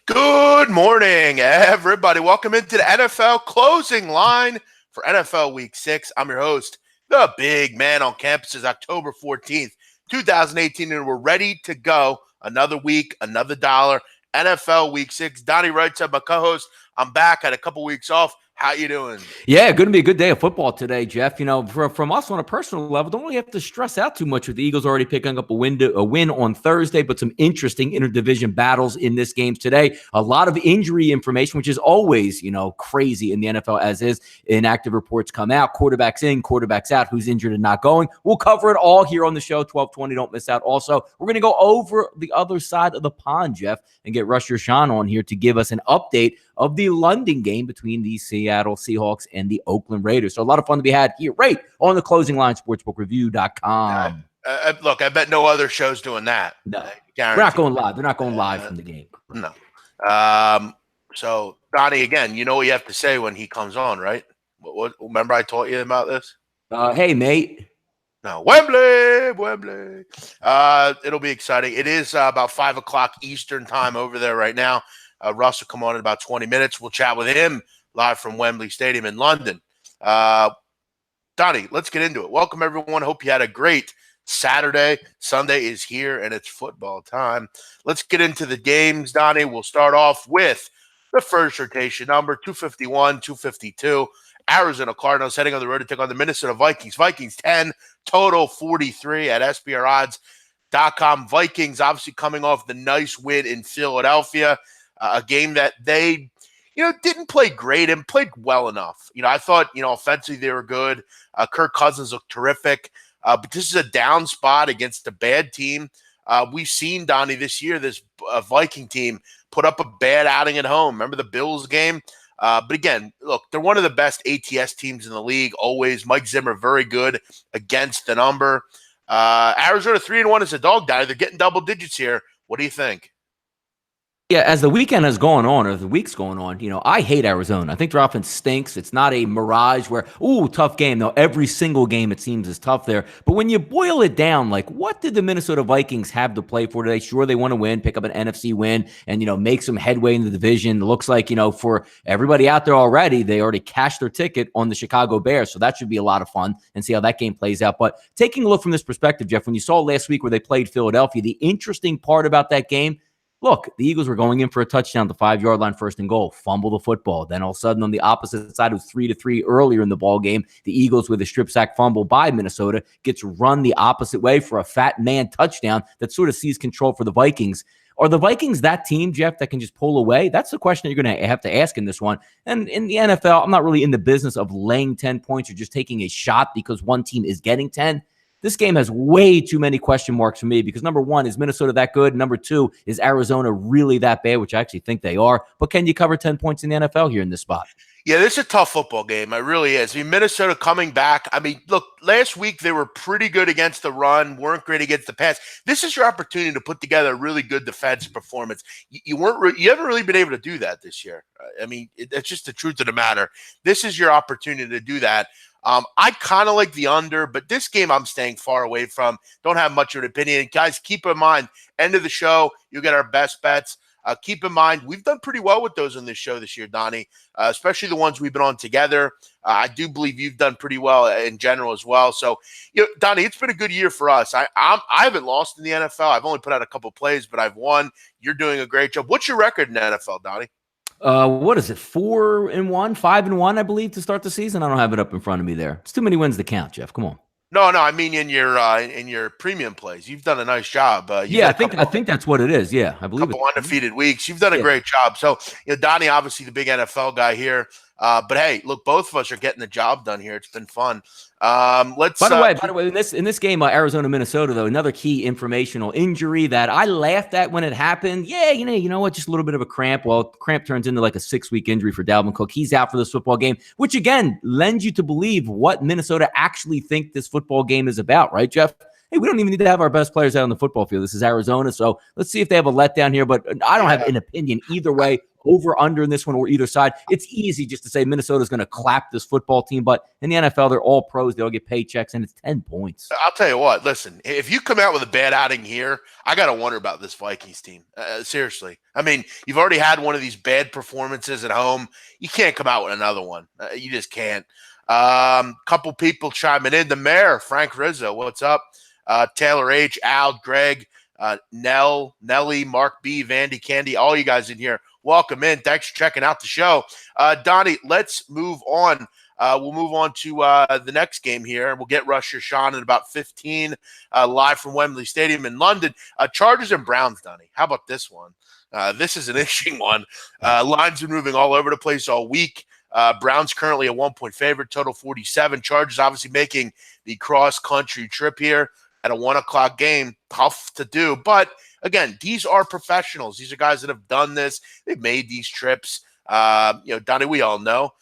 Good morning, everybody. Welcome into the NFL closing line for NFL Week 6. I'm your host, the big man on campus. Is October 14th, 2018, and we're ready to go. Another week, another dollar. NFL Week 6. Donnie Wright's my co-host. I'm back. Had a couple weeks off. How you doing? Yeah, going to be a good day of football today, Jeff. You know, from us on a personal level, don't really have to stress out too much with the Eagles already picking up a win on Thursday, but some interesting interdivision battles in this game today. A lot of injury information, which is always, crazy in the NFL as is. Inactive reports come out, quarterbacks in, quarterbacks out, who's injured and not going. We'll cover it all here on the show, 12:20. Don't miss out. Also, we're going to go over the other side of the pond, Jeff, and get Rusher Sean on here to give us an update of the London game between the Seattle Seahawks and the Oakland Raiders. So a lot of fun to be had here right on the Closing Line, sportsbookreview.com. Look, I bet no other show's doing that. No, we're not going live. They're not going live from the game. No. So, Donnie, again, you know what you have to say when he comes on, right? Remember I taught you about this? Hey, mate. No, Wembley. It'll be exciting. It is about 5 o'clock Eastern time over there right now. Russ will come on in about 20 minutes. We'll chat with him live from Wembley Stadium in London. Donnie, let's get into it. Welcome, everyone. Hope you had a great Saturday. Sunday is here, and it's football time. Let's get into the games, Donnie. We'll start off with the first rotation number, 251, 252. Arizona Cardinals heading on the road to take on the Minnesota Vikings. Vikings 10, total 43 at SBRodds.com. Vikings obviously coming off the nice win in Philadelphia. A game that they, didn't play great and played well enough. I thought, offensively they were good. Kirk Cousins looked terrific. But this is a down spot against a bad team. We've seen, Donnie, this year, this Viking team put up a bad outing at home. Remember the Bills game? But again, look, they're one of the best ATS teams in the league, always. Mike Zimmer, very good against the number. Arizona 3-1 is a dog, Donnie. They're getting double digits here. What do you think? Yeah, as the weekend has gone on, or the week's going on, I hate Arizona. I think their offense stinks. It's not a mirage where, tough game. No, every single game it seems is tough there. But when you boil it down, what did the Minnesota Vikings have to play for today? Sure, they want to win, pick up an NFC win, and, make some headway in the division. It looks like, for everybody out there already, they already cashed their ticket on the Chicago Bears. So that should be a lot of fun and see how that game plays out. But taking a look from this perspective, Jeff, when you saw last week where they played Philadelphia, the interesting part about that game, look, the Eagles were going in for a touchdown at the 5-yard line, first and goal, fumble the football. Then all of a sudden on the opposite side, it was 3-3 earlier in the ball game. The Eagles with a strip sack fumble by Minnesota gets run the opposite way for a fat man touchdown that sort of sees control for the Vikings. Are the Vikings that team, Jeff, that can just pull away? That's the question that you're going to have to ask in this one. And in the NFL, I'm not really in the business of laying 10 points or just taking a shot because one team is getting 10. This game has way too many question marks for me because, number one, is Minnesota that good? Number two, is Arizona really that bad, which I actually think they are. But can you cover 10 points in the NFL here in this spot? Yeah, this is a tough football game. It really is. Minnesota coming back. Look, last week they were pretty good against the run, weren't great against the pass. This is your opportunity to put together a really good defense performance. You haven't really been able to do that this year. It's just the truth of the matter. This is your opportunity to do that. I kind of like the under, but this game I'm staying far away from. Don't have much of an opinion. Guys, keep in mind, end of the show, you'll get our best bets. Keep in mind, we've done pretty well with those on this show this year, Donnie, especially the ones we've been on together. I do believe you've done pretty well in general as well. So, Donnie, it's been a good year for us. I haven't lost in the NFL. I've only put out a couple plays, but I've won. You're doing a great job. What's your record in the NFL, Donnie? What is it? 4-1, 5-1, I believe, to start the season. I don't have it up in front of me there. It's too many wins to count, Jeff. Come on. No, I mean in your premium plays, you've done a nice job. I think that's what it is. Yeah, I believe a couple undefeated weeks. You've done a great job. So, Donnie, obviously the big NFL guy here. But hey, look, both of us are getting the job done here. It's been fun. By the way, in this game, Arizona, Minnesota, though, another key informational injury that I laughed at when it happened. Yeah, you know what? Just a little bit of a cramp. Well, cramp turns into like a 6-week injury for Dalvin Cook. He's out for this football game, which again lends you to believe what Minnesota actually think this football game is about, right, Jeff? Hey, we don't even need to have our best players out on the football field. This is Arizona, so let's see if they have a letdown here. But I don't have an opinion either way over under in this one or either side. It's easy just to say Minnesota's going to clap this football team, but in the NFL, they're all pros. They all get paychecks, and it's 10 points. I'll tell you what, listen, if you come out with a bad outing here, I got to wonder about this Vikings team. Seriously. I mean, you've already had one of these bad performances at home. You can't come out with another one. You just can't. Couple people chiming in. The mayor, Frank Rizzo, what's up? Taylor H., Al, Greg, Nelly, Mark B., Vandy, Candy, all you guys in here. Welcome in. Thanks for checking out the show. Donnie, let's move on. We'll move on to the next game here. We'll get Rush Sean in about 15, live from Wembley Stadium in London. Chargers and Browns, Donnie. How about this one? This is an interesting one. Lines been moving all over the place all week. Browns currently a 1-point favorite, total 47. Chargers obviously making the cross-country trip here at a 1 o'clock game. Tough to do. But, again, these are professionals. These are guys that have done this. They've made these trips. Donnie, we all know.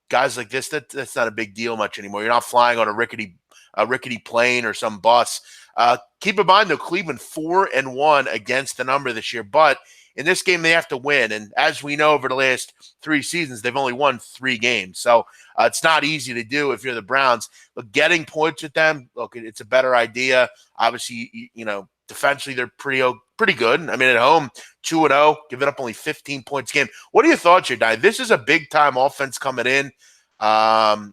Guys like this, that's not a big deal much anymore. You're not flying on a rickety plane or some bus. Keep in mind, though, Cleveland 4-1 against the number this year. But in this game, they have to win. And as we know, over the last 3 seasons, they've only won 3 games. So it's not easy to do if you're the Browns. But getting points with them, look, it's a better idea. Obviously, defensively, they're pretty good. I mean, at home, 2-0, giving up only 15 points a game. What are your thoughts here, Di? This is a big-time offense coming in. I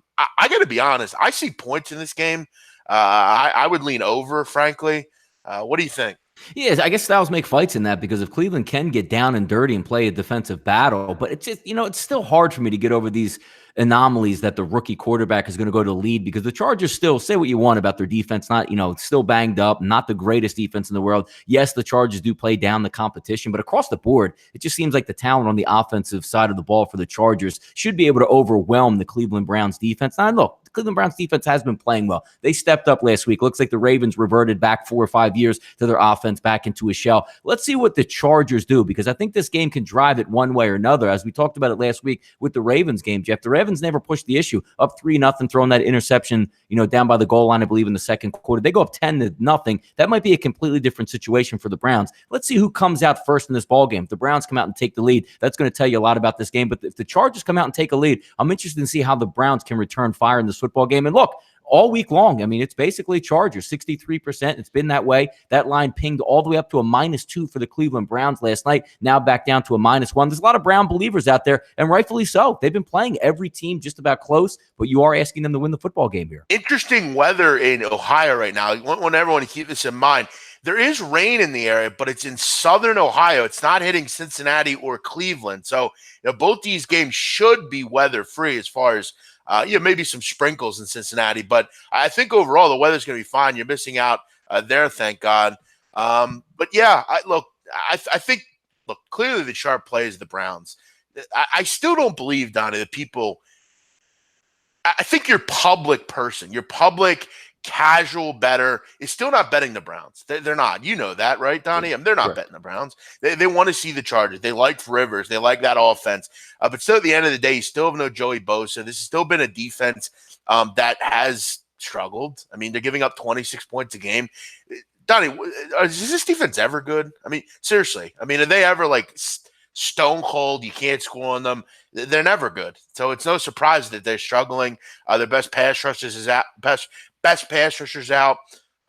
got to be honest. I see points in this game. I would lean over, frankly. What do you think? Yeah, I guess styles make fights in that, because if Cleveland can get down and dirty and play a defensive battle, but it's just, it's still hard for me to get over these anomalies that the rookie quarterback is going to go to lead, because the Chargers still, say what you want about their defense, not, still banged up, not the greatest defense in the world. Yes, the Chargers do play down the competition, but across the board, it just seems like the talent on the offensive side of the ball for the Chargers should be able to overwhelm the Cleveland Browns defense. Now, look, the Cleveland Browns defense has been playing well. They stepped up last week. Looks like the Ravens reverted back 4 or 5 years to their offense back into a shell. Let's see what the Chargers do, because I think this game can drive it one way or another. As we talked about it last week with the Ravens game, Jeff, the Ravens never pushed the issue. Up 3-0, throwing that interception, down by the goal line, I believe, in the second quarter. They go up 10-0. That might be a completely different situation for the Browns. Let's see who comes out first in this ball game. If the Browns come out and take the lead, that's going to tell you a lot about this game. But if the Chargers come out and take a lead, I'm interested to see how the Browns can return fire in this football game. And look, all week long, I mean, it's basically Chargers, 63%. It's been that way. That line pinged all the way up to a -2 for the Cleveland Browns last night, now back down to a -1. There's a lot of Brown believers out there, and rightfully so. They've been playing every team just about close, but you are asking them to win the football game here. Interesting weather in Ohio right now. I want everyone to keep this in mind. There is rain in the area, but it's in southern Ohio. It's not hitting Cincinnati or Cleveland. So both these games should be weather-free as far as maybe some sprinkles in Cincinnati, but I think overall the weather's going to be fine. You're missing out there, thank God. But yeah, I think clearly the sharp play is the Browns. I still don't believe, Donnie, that people. I think your public person, your public casual bettor is still not betting the Browns. They're not. You know that, right, Donnie? I mean, they're not betting the Browns. They want to see the Chargers. They like Rivers. They like that offense. But still, at the end of the day, you still have no Joey Bosa. This has still been a defense that has struggled. I mean, they're giving up 26 points a game. Donnie, is this defense ever good? I mean, seriously. I mean, are they ever stone cold? You can't score on them. They're never good. So it's no surprise that they're struggling. Their best pass rushers is out. Best pass rushers out.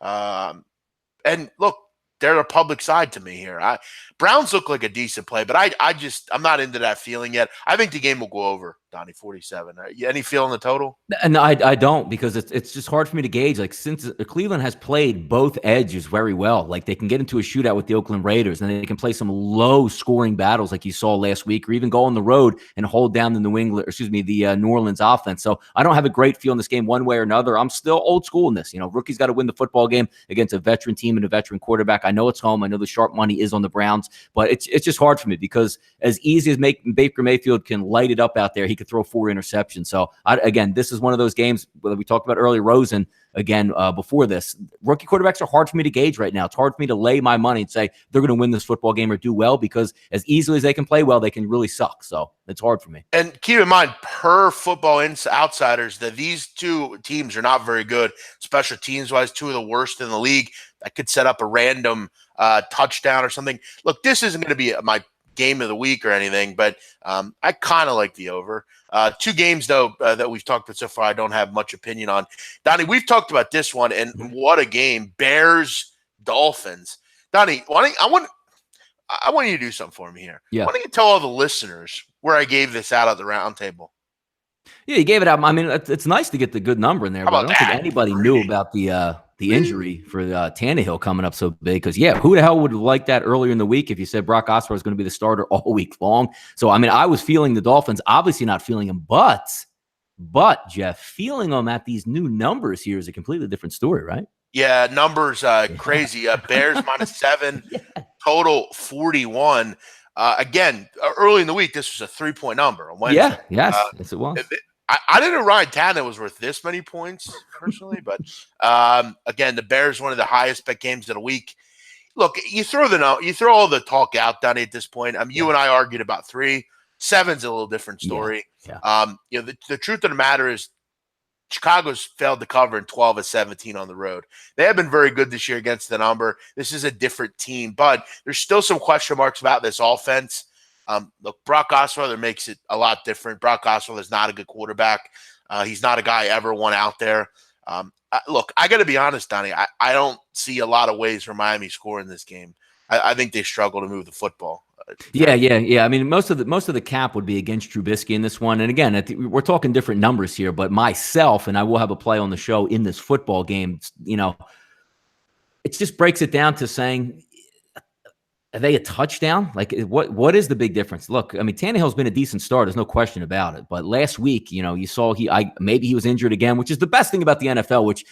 And look, they're a public side to me here. Browns look like a decent play, but I'm not into that feeling yet. I think the game will go over, Donnie, 47. Any feel in the total? No, I don't, because it's just hard for me to gauge. Since Cleveland has played both edges very well, they can get into a shootout with the Oakland Raiders, and they can play some low-scoring battles like you saw last week, or even go on the road and hold down the New Orleans offense. So I don't have a great feel in this game one way or another. I'm still old school in this. Rookies got to win the football game against a veteran team and a veteran quarterback. I know it's home. I know the sharp money is on the Browns, but it's just hard for me, because as easy as Baker Mayfield can light it up out there, he could throw 4 interceptions. So again, this is one of those games that we talked about earlier. Rosen, again, before this, rookie quarterbacks are hard for me to gauge right now. It's hard for me to lay my money and say they're going to win this football game or do well, because as easily as they can play well, they can really suck. So it's hard for me. And keep in mind, per Football Outsiders, that these two teams are not very good, special teams wise, 2 of the worst in the league. That could set up a random touchdown or something. Look, this isn't going to be my game of the week or anything, but I kind of like the over. Two games, though, that we've talked about so far, I don't have much opinion on. Donnie, we've talked about this one, and what a game. Bears, Dolphins. Donnie, I want you to do something for me here. Yeah. Why don't you tell all the listeners where I gave this out at the round table? Yeah, you gave it out. I mean, it's nice to get the good number in there, but I don't think anybody knew about the injury for Tannehill coming up so big. Because, yeah, who the hell would have liked that earlier in the week if you said Brock Osweiler was going to be the starter all week long? So, I mean, I was feeling the Dolphins, obviously not feeling them, but Jeff, feeling them at these new numbers here is a completely different story, right? Yeah, numbers crazy. Bears -7, total 41. Again, early in the week, this was a 3-point number on Wednesday. Yeah, yes, it was. I didn't know Ryan Tannehill was worth this many points personally, but again, the Bears, one of the highest bet games of the week. Look, you throw all the talk out, Donnie, at this point. You and I argued about 3. 7's a little different story. Yeah. The truth of the matter is Chicago's failed to cover in 12 of 17 on the road. They have been very good this year against the number. This is a different team, but there's still some question marks about this offense. Look, Brock Osweiler makes it a lot different. Brock Osweiler is not a good quarterback. He's not a guy I ever want out there. Look, I got to be honest, Donnie. I don't see a lot of ways for Miami scoring this game. I think they struggle to move the football. Yeah. I mean, most of the cap would be against Trubisky in this one. And again, we're talking different numbers here, but myself, and I will have a play on the show in this football game, it just breaks it down to saying, are they a touchdown? Like, what is the big difference? Look, I mean, Tannehill's been a decent start. There's no question about it. But last week, you saw maybe he was injured again, which is the best thing about the NFL, which,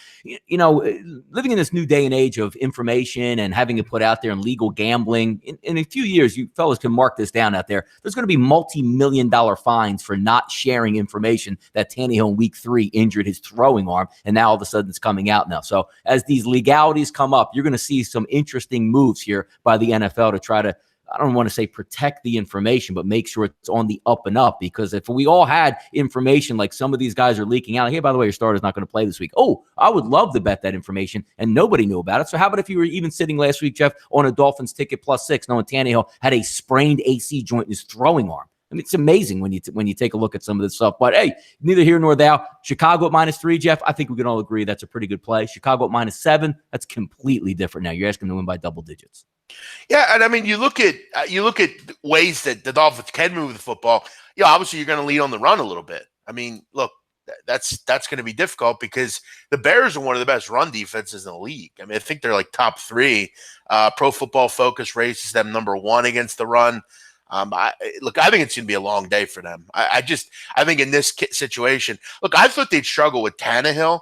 living in this new day and age of information and having it put out there and legal gambling, in a few years, you fellas can mark this down out there. There's going to be multi-million-dollar fines for not sharing information that Tannehill in week 3 injured his throwing arm, and now all of a sudden it's coming out now. So as these legalities come up, you're going to see some interesting moves here by the NFL to try to, I don't want to say protect the information, but make sure it's on the up and up. Because if we all had information like some of these guys are leaking out, hey, by the way, your starter's not going to play this week. Oh, I would love to bet that information, and nobody knew about it. So how about if you were even sitting last week, Jeff, on a Dolphins ticket +6, knowing Tannehill had a sprained AC joint in his throwing arm? I mean, it's amazing when you take a look at some of this stuff. But hey, neither here nor there. Chicago at -3, Jeff. I think we can all agree that's a pretty good play. Chicago at -7, that's completely different now. You're asking them to win by double digits. Yeah, and I mean, you look at ways that the Dolphins can move the football. Obviously you're going to lead on the run a little bit. I mean, look, that's going to be difficult because the Bears are one of the best run defenses in the league. I mean, I think they're like top 3. Pro Football Focus races them number 1 against the run. I think it's going to be a long day for them. I think in this situation, look, I thought they'd struggle with Tannehill.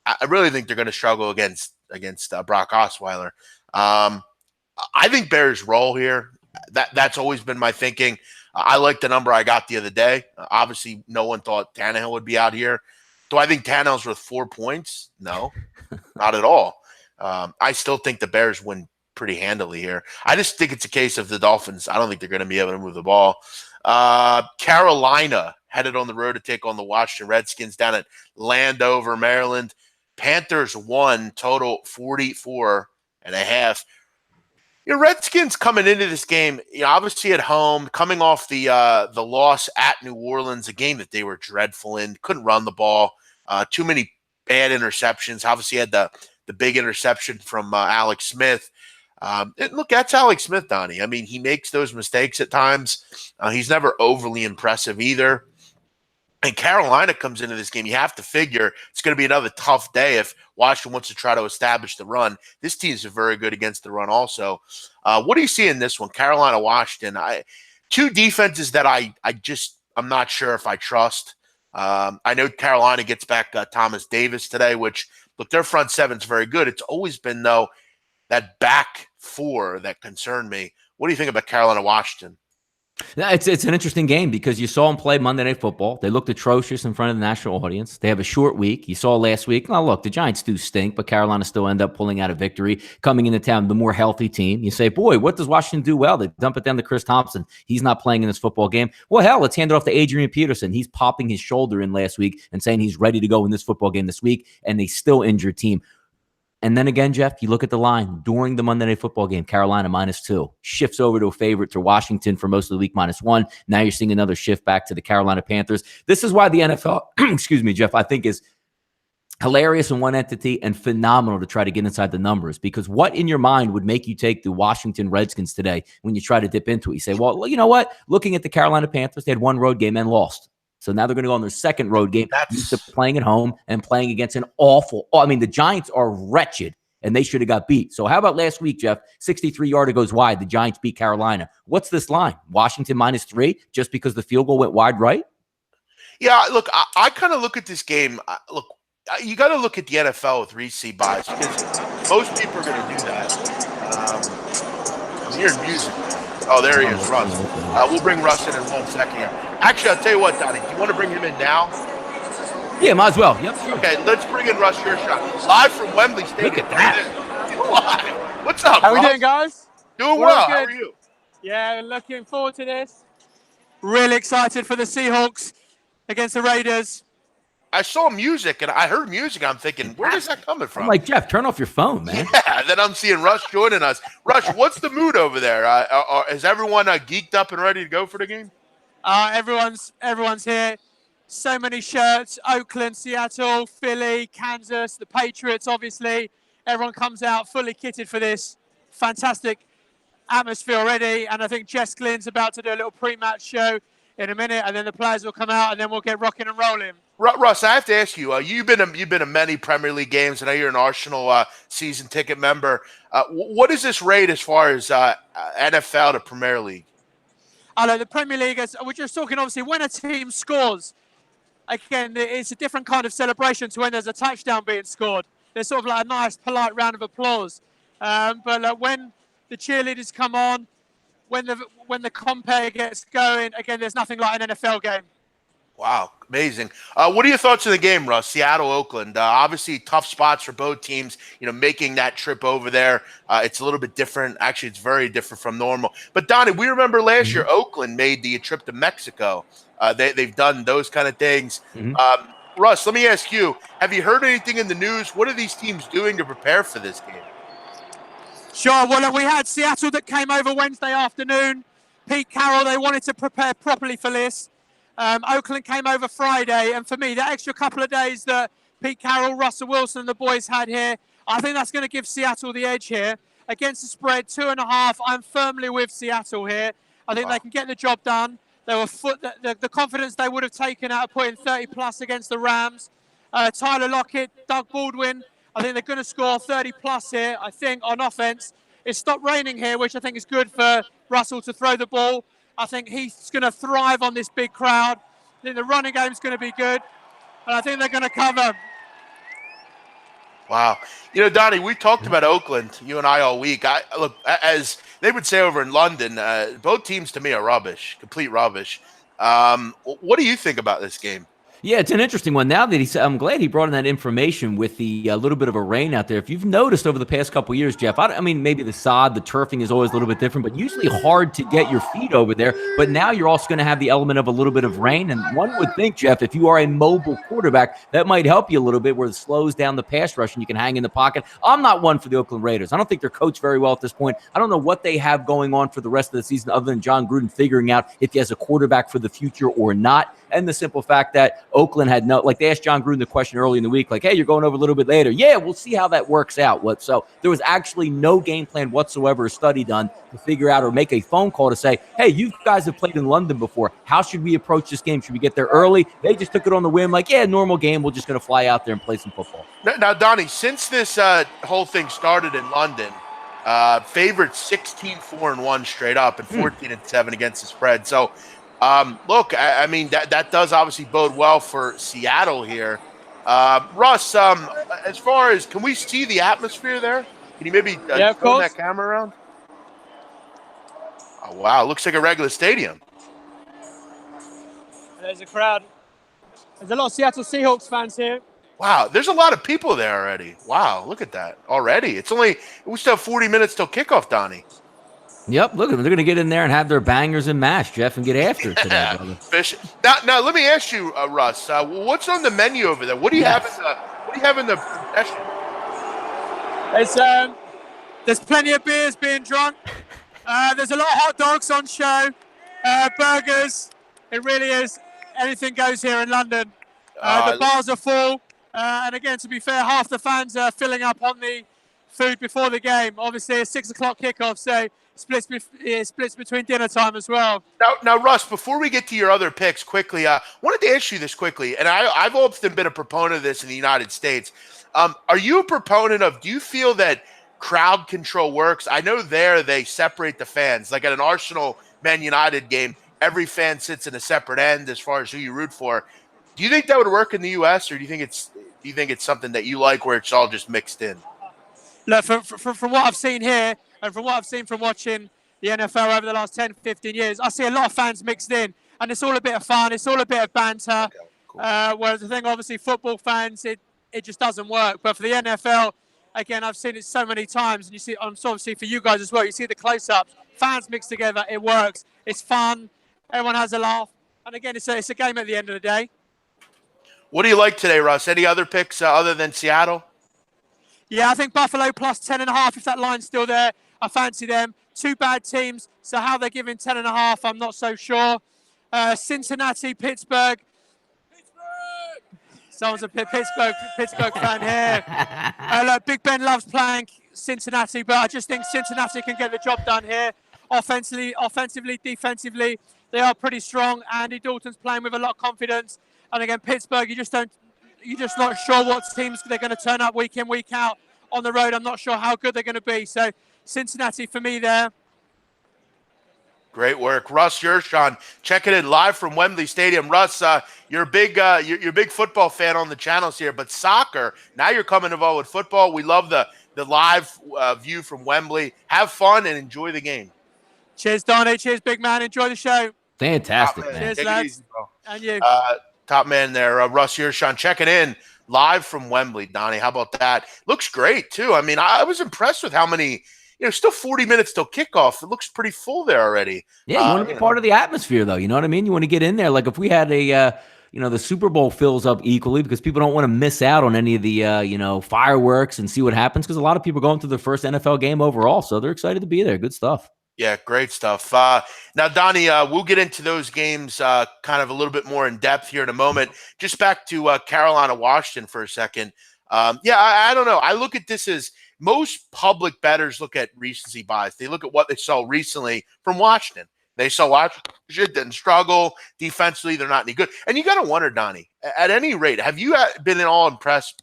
I really think they're going to struggle against Brock Osweiler. I think Bears roll here. That's always been my thinking. I like the number I got the other day. Obviously, no one thought Tannehill would be out here. Do I think Tannehill's worth 4 points? No, not at all. I still think the Bears win pretty handily here. I just think it's a case of the Dolphins. I don't think they're going to be able to move the ball. Carolina headed on the road to take on the Washington Redskins down at Landover, Maryland. Panthers won, total 44.5. Redskins coming into this game, obviously at home, coming off the loss at New Orleans, a game that they were dreadful in, couldn't run the ball, too many bad interceptions. Obviously had the big interception from Alex Smith. Look, that's Alex Smith, Donnie. I mean, he makes those mistakes at times. He's never overly impressive either. And Carolina comes into this game. You have to figure it's going to be another tough day if Washington wants to try to establish the run. This team's very good against the run also. What do you see in this one? Carolina, Washington. Two defenses that I'm not sure if I trust. I know Carolina gets back Thomas Davis today, which, look, their front seven's very good. It's always been, though, that back 4 that concerned me. What do you think about Carolina, Washington? It's an interesting game because you saw them play Monday Night Football. They looked atrocious in front of the national audience. They have a short week. You saw last week. Now, look, the Giants do stink, but Carolina still end up pulling out a victory, coming into town, the more healthy team. You say, boy, what does Washington do well? They dump it down to Chris Thompson. He's not playing in this football game. Well, hell, let's hand it off to Adrian Peterson. He's popping his shoulder in last week and saying he's ready to go in this football game this week, and they still injured team. And then again, Jeff, you look at the line during the Monday Night Football game, Carolina -2, shifts over to a favorite to Washington for most of the week -1. Now you're seeing another shift back to the Carolina Panthers. This is why the NFL, excuse me, Jeff, I think is hilarious in one entity and phenomenal to try to get inside the numbers, because what in your mind would make you take the Washington Redskins today when you try to dip into it? You say, well, you know what? Looking at the Carolina Panthers, they had one road game and lost. So now they're going to go on their second road game, used to playing at home and playing against an the Giants are wretched, and they should have got beat. So how about last week, Jeff? 63-yarder goes wide. The Giants beat Carolina. What's this line? Washington -3 just because the field goal went wide right? Yeah, look, I kind of look at this game. Look, you got to look at the NFL with recency bias, because most people are going to do that. I'm hearing music. Oh, there he is, Russ. We'll bring Russ in 1 second here. Actually, I'll tell you what, Donnie, do you want to bring him in now? Yeah, might as well. Yep. Okay, let's bring in Russ Yershot, live from Wembley Stadium. Look at that. What's up, How Russ? we doing, guys? Doing well. How are you? Yeah, looking forward to this. Really excited for the Seahawks against the Raiders. I saw music, and I heard music. I'm thinking, where is that coming from? I'm like, Jeff, turn off your phone, man. Yeah, then I'm seeing Russ joining us. Russ, what's the mood over there? Is everyone geeked up and ready to go for the game? Everyone's here. So many shirts. Oakland, Seattle, Philly, Kansas, the Patriots, obviously. Everyone comes out fully kitted for this. Fantastic atmosphere already. And I think Jess Glynn's about to do a little pre-match show in a minute, and then the players will come out, and then we'll get rocking and rolling. Russ, I have to ask you. You've been to many Premier League games. I know you're an Arsenal season ticket member. What is this rate as far as NFL to Premier League? I know the Premier League. We're just talking. Obviously, when a team scores, again, it's a different kind of celebration to when there's a touchdown being scored. There's sort of like a nice, polite round of applause. But when the cheerleaders come on, when the compare gets going, again, there's nothing like an NFL game. Wow, amazing. What are your thoughts of the game, Russ? Seattle, Oakland. Obviously, tough spots for both teams. Making that trip over there, it's a little bit different. Actually, it's very different from normal. But Donnie, we remember last year Oakland made the trip to Mexico. They've done those kind of things. Russ, let me ask you: have you heard anything in the news? What are these teams doing to prepare for this game? Sure. Well, we had Seattle that came over Wednesday afternoon. Pete Carroll, they wanted to prepare properly for this. Oakland came over Friday, and for me, that extra couple of days that Pete Carroll, Russell Wilson, and the boys had here, I think that's going to give Seattle the edge here. Against the spread, 2.5, I'm firmly with Seattle here. I think they can get the job done. They were the confidence they would have taken out of putting 30-plus against the Rams. Tyler Lockett, Doug Baldwin, I think they're going to score 30-plus here, I think, on offense. It's stopped raining here, which I think is good for Russell to throw the ball. I think he's going to thrive on this big crowd. I think the running game's going to be good. And I think they're going to cover. Wow. Donnie, we talked about Oakland, you and I, all week. Look, as they would say over in London, both teams to me are rubbish, complete rubbish. What do you think about this game? Yeah, it's an interesting one. Now that I'm glad he brought in that information with the little bit of a rain out there. If you've noticed over the past couple of years, Jeff, I mean, maybe the sod, the turfing is always a little bit different, but usually hard to get your feet over there. But now you're also going to have the element of a little bit of rain. And one would think, Jeff, if you are a mobile quarterback, that might help you a little bit where it slows down the pass rush and you can hang in the pocket. I'm not one for the Oakland Raiders. I don't think they're coached very well at this point. I don't know what they have going on for the rest of the season other than John Gruden figuring out if he has a quarterback for the future or not. And the simple fact that Oakland had they asked John Gruden the question early in the week, like, hey, you're going over a little bit later. Yeah, we'll see how that works out. So there was actually no game plan whatsoever or study done to figure out or make a phone call to say, hey, you guys have played in London before. How should we approach this game? Should we get there early? They just took it on the whim, like, yeah, normal game. We're just going to fly out there and play some football. Now, Donnie, since this whole thing started in London, favored 16-4-1 straight up and 14-7 against the spread. So, look, I mean, that does obviously bode well for Seattle here. Russ, as far as, can we see the atmosphere there? Can you maybe turn that camera around? Oh, wow. Looks like a regular stadium. There's a crowd. There's a lot of Seattle Seahawks fans here. Wow. There's a lot of people there already. Wow. Look at that already. We still have 40 minutes till kickoff, Donnie. Yep, look, they're going to get in there and have their bangers and mash, Jeff, and get after it today, brother. Fish. Now, let me ask you, Russ. What's on the menu over there? What do you have in the? What do you have in the possession? It's there's plenty of beers being drunk. There's a lot of hot dogs on show, burgers. It really is. Anything goes here in London. The bars are full, and again, to be fair, half the fans are filling up on the food before the game. Obviously, a 6 o'clock kickoff, so it splits between dinner time as well. Now, Russ, before we get to your other picks quickly, wanted to ask you this quickly, and I've often been a proponent of this in the United States. Are you a proponent of, do you feel that crowd control works? I know they separate the fans. Like at an Arsenal-Man United game, every fan sits in a separate end as far as who you root for. Do you think that would work in the U.S., or do you think it's something that you like where it's all just mixed in? Look, from what I've seen here and from what I've seen from watching the NFL over the last 10, 15 years, I see a lot of fans mixed in, and it's all a bit of fun. It's all a bit of banter. Okay, cool. Whereas I think, obviously, football fans, it just doesn't work. But for the NFL, again, I've seen it so many times, and you see, obviously for you guys as well, you see the close-ups. Fans mixed together, it works. It's fun. Everyone has a laugh. And again, it's a game at the end of the day. What do you like today, Russ? Any other picks other than Seattle? Yeah, I think Buffalo plus 10.5, if that line's still there. I fancy them. Two bad teams, so how they're giving 10.5, I'm not so sure. Cincinnati, Pittsburgh. Someone's a Pittsburgh fan here. Look, Big Ben loves playing Cincinnati, but I just think Cincinnati can get the job done here. Offensively, defensively, they are pretty strong. Andy Dalton's playing with a lot of confidence. And again, Pittsburgh, you're just not sure what teams they're going to turn up week in, week out on the road. I'm not sure how good they're going to be. So Cincinnati for me there. Great work, Russ Yershon, checking in live from Wembley Stadium. Russ, you're a big football fan on the channels here, but soccer, now you're coming involved with football. We love the live view from Wembley. Have fun and enjoy the game. Cheers, Donnie. Cheers, big man. Enjoy the show. Fantastic, man. Cheers, lads. Easy, and you. Top man there, Russ Yershon, checking in live from Wembley. Donnie, how about that? Looks great, too. I mean, I was impressed with how many, still 40 minutes till kickoff. It looks pretty full there already. Yeah, you want to be part of the atmosphere, though. You know what I mean? You want to get in there. Like if we had the Super Bowl fills up equally because people don't want to miss out on any of the, fireworks and see what happens because a lot of people are going through their first NFL game overall. So they're excited to be there. Good stuff. Yeah, great stuff. Now, Donnie, we'll get into those games kind of a little bit more in depth here in a moment. Just back to Carolina, Washington for a second. I don't know. I look at this as most public bettors look at recency bias. They look at what they saw recently from Washington. They saw Washington didn't struggle defensively. They're not any good. And you got to wonder, Donnie, at any rate, have you been at all impressed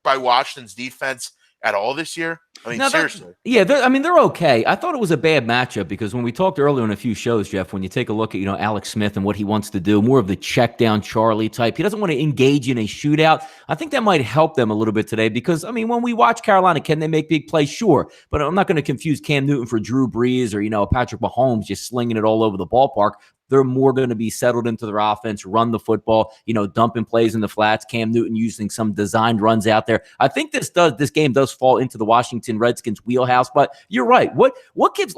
by Washington's defense at all this year? I mean, seriously. They're okay. I thought it was a bad matchup because when we talked earlier in a few shows, Jeff, when you take a look at, Alex Smith and what he wants to do, more of the check down Charlie type, he doesn't want to engage in a shootout. I think that might help them a little bit today because, when we watch Carolina, can they make big plays? Sure. But I'm not going to confuse Cam Newton for Drew Brees or, Patrick Mahomes just slinging it all over the ballpark. They're more going to be settled into their offense, run the football, dumping plays in the flats. Cam Newton using some designed runs out there. I think this game does fall into the Washington Redskins wheelhouse. But you're right. What gives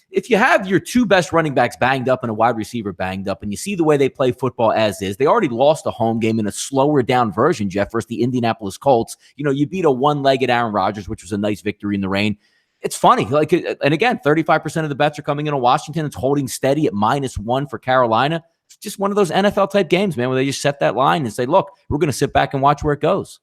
if you have your two best running backs banged up and a wide receiver banged up, and you see the way they play football as is, they already lost a home game in a slower down version, Jeff, versus the Indianapolis Colts. You beat a one-legged Aaron Rodgers, which was a nice victory in the rain. It's funny. And again, 35% of the bets are coming into Washington. It's holding steady at -1 for Carolina. It's just one of those NFL type games, man, where they just set that line and say, look, we're going to sit back and watch where it goes.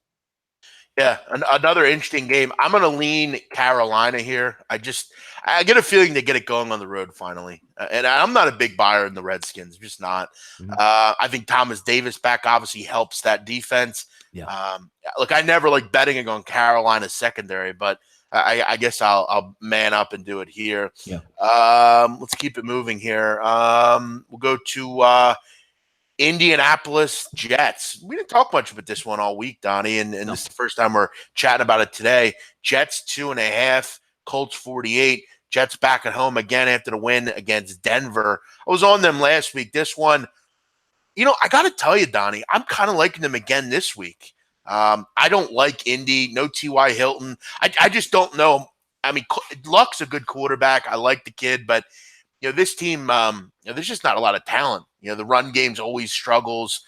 Yeah, another interesting game. I'm going to lean Carolina here. I get a feeling they get it going on the road finally. And I'm not a big buyer in the Redskins. I'm just not. Mm-hmm. I think Thomas Davis back obviously helps that defense. Yeah. Look, I never like betting on Carolina's secondary, but I guess I'll man up and do it here. Yeah. Let's keep it moving here. We'll go to Indianapolis Jets. We didn't talk much about this one all week, Donnie, and this is the first time we're chatting about it today. Jets 2.5, Colts 48. Jets back at home again after the win against Denver. I was on them last week. This one, I got to tell you, Donnie, I'm kind of liking them again this week. I don't like Indy, no T.Y. Hilton. I just don't know. Luck's a good quarterback. I like the kid, but this team, there's just not a lot of talent. The run game's always struggles.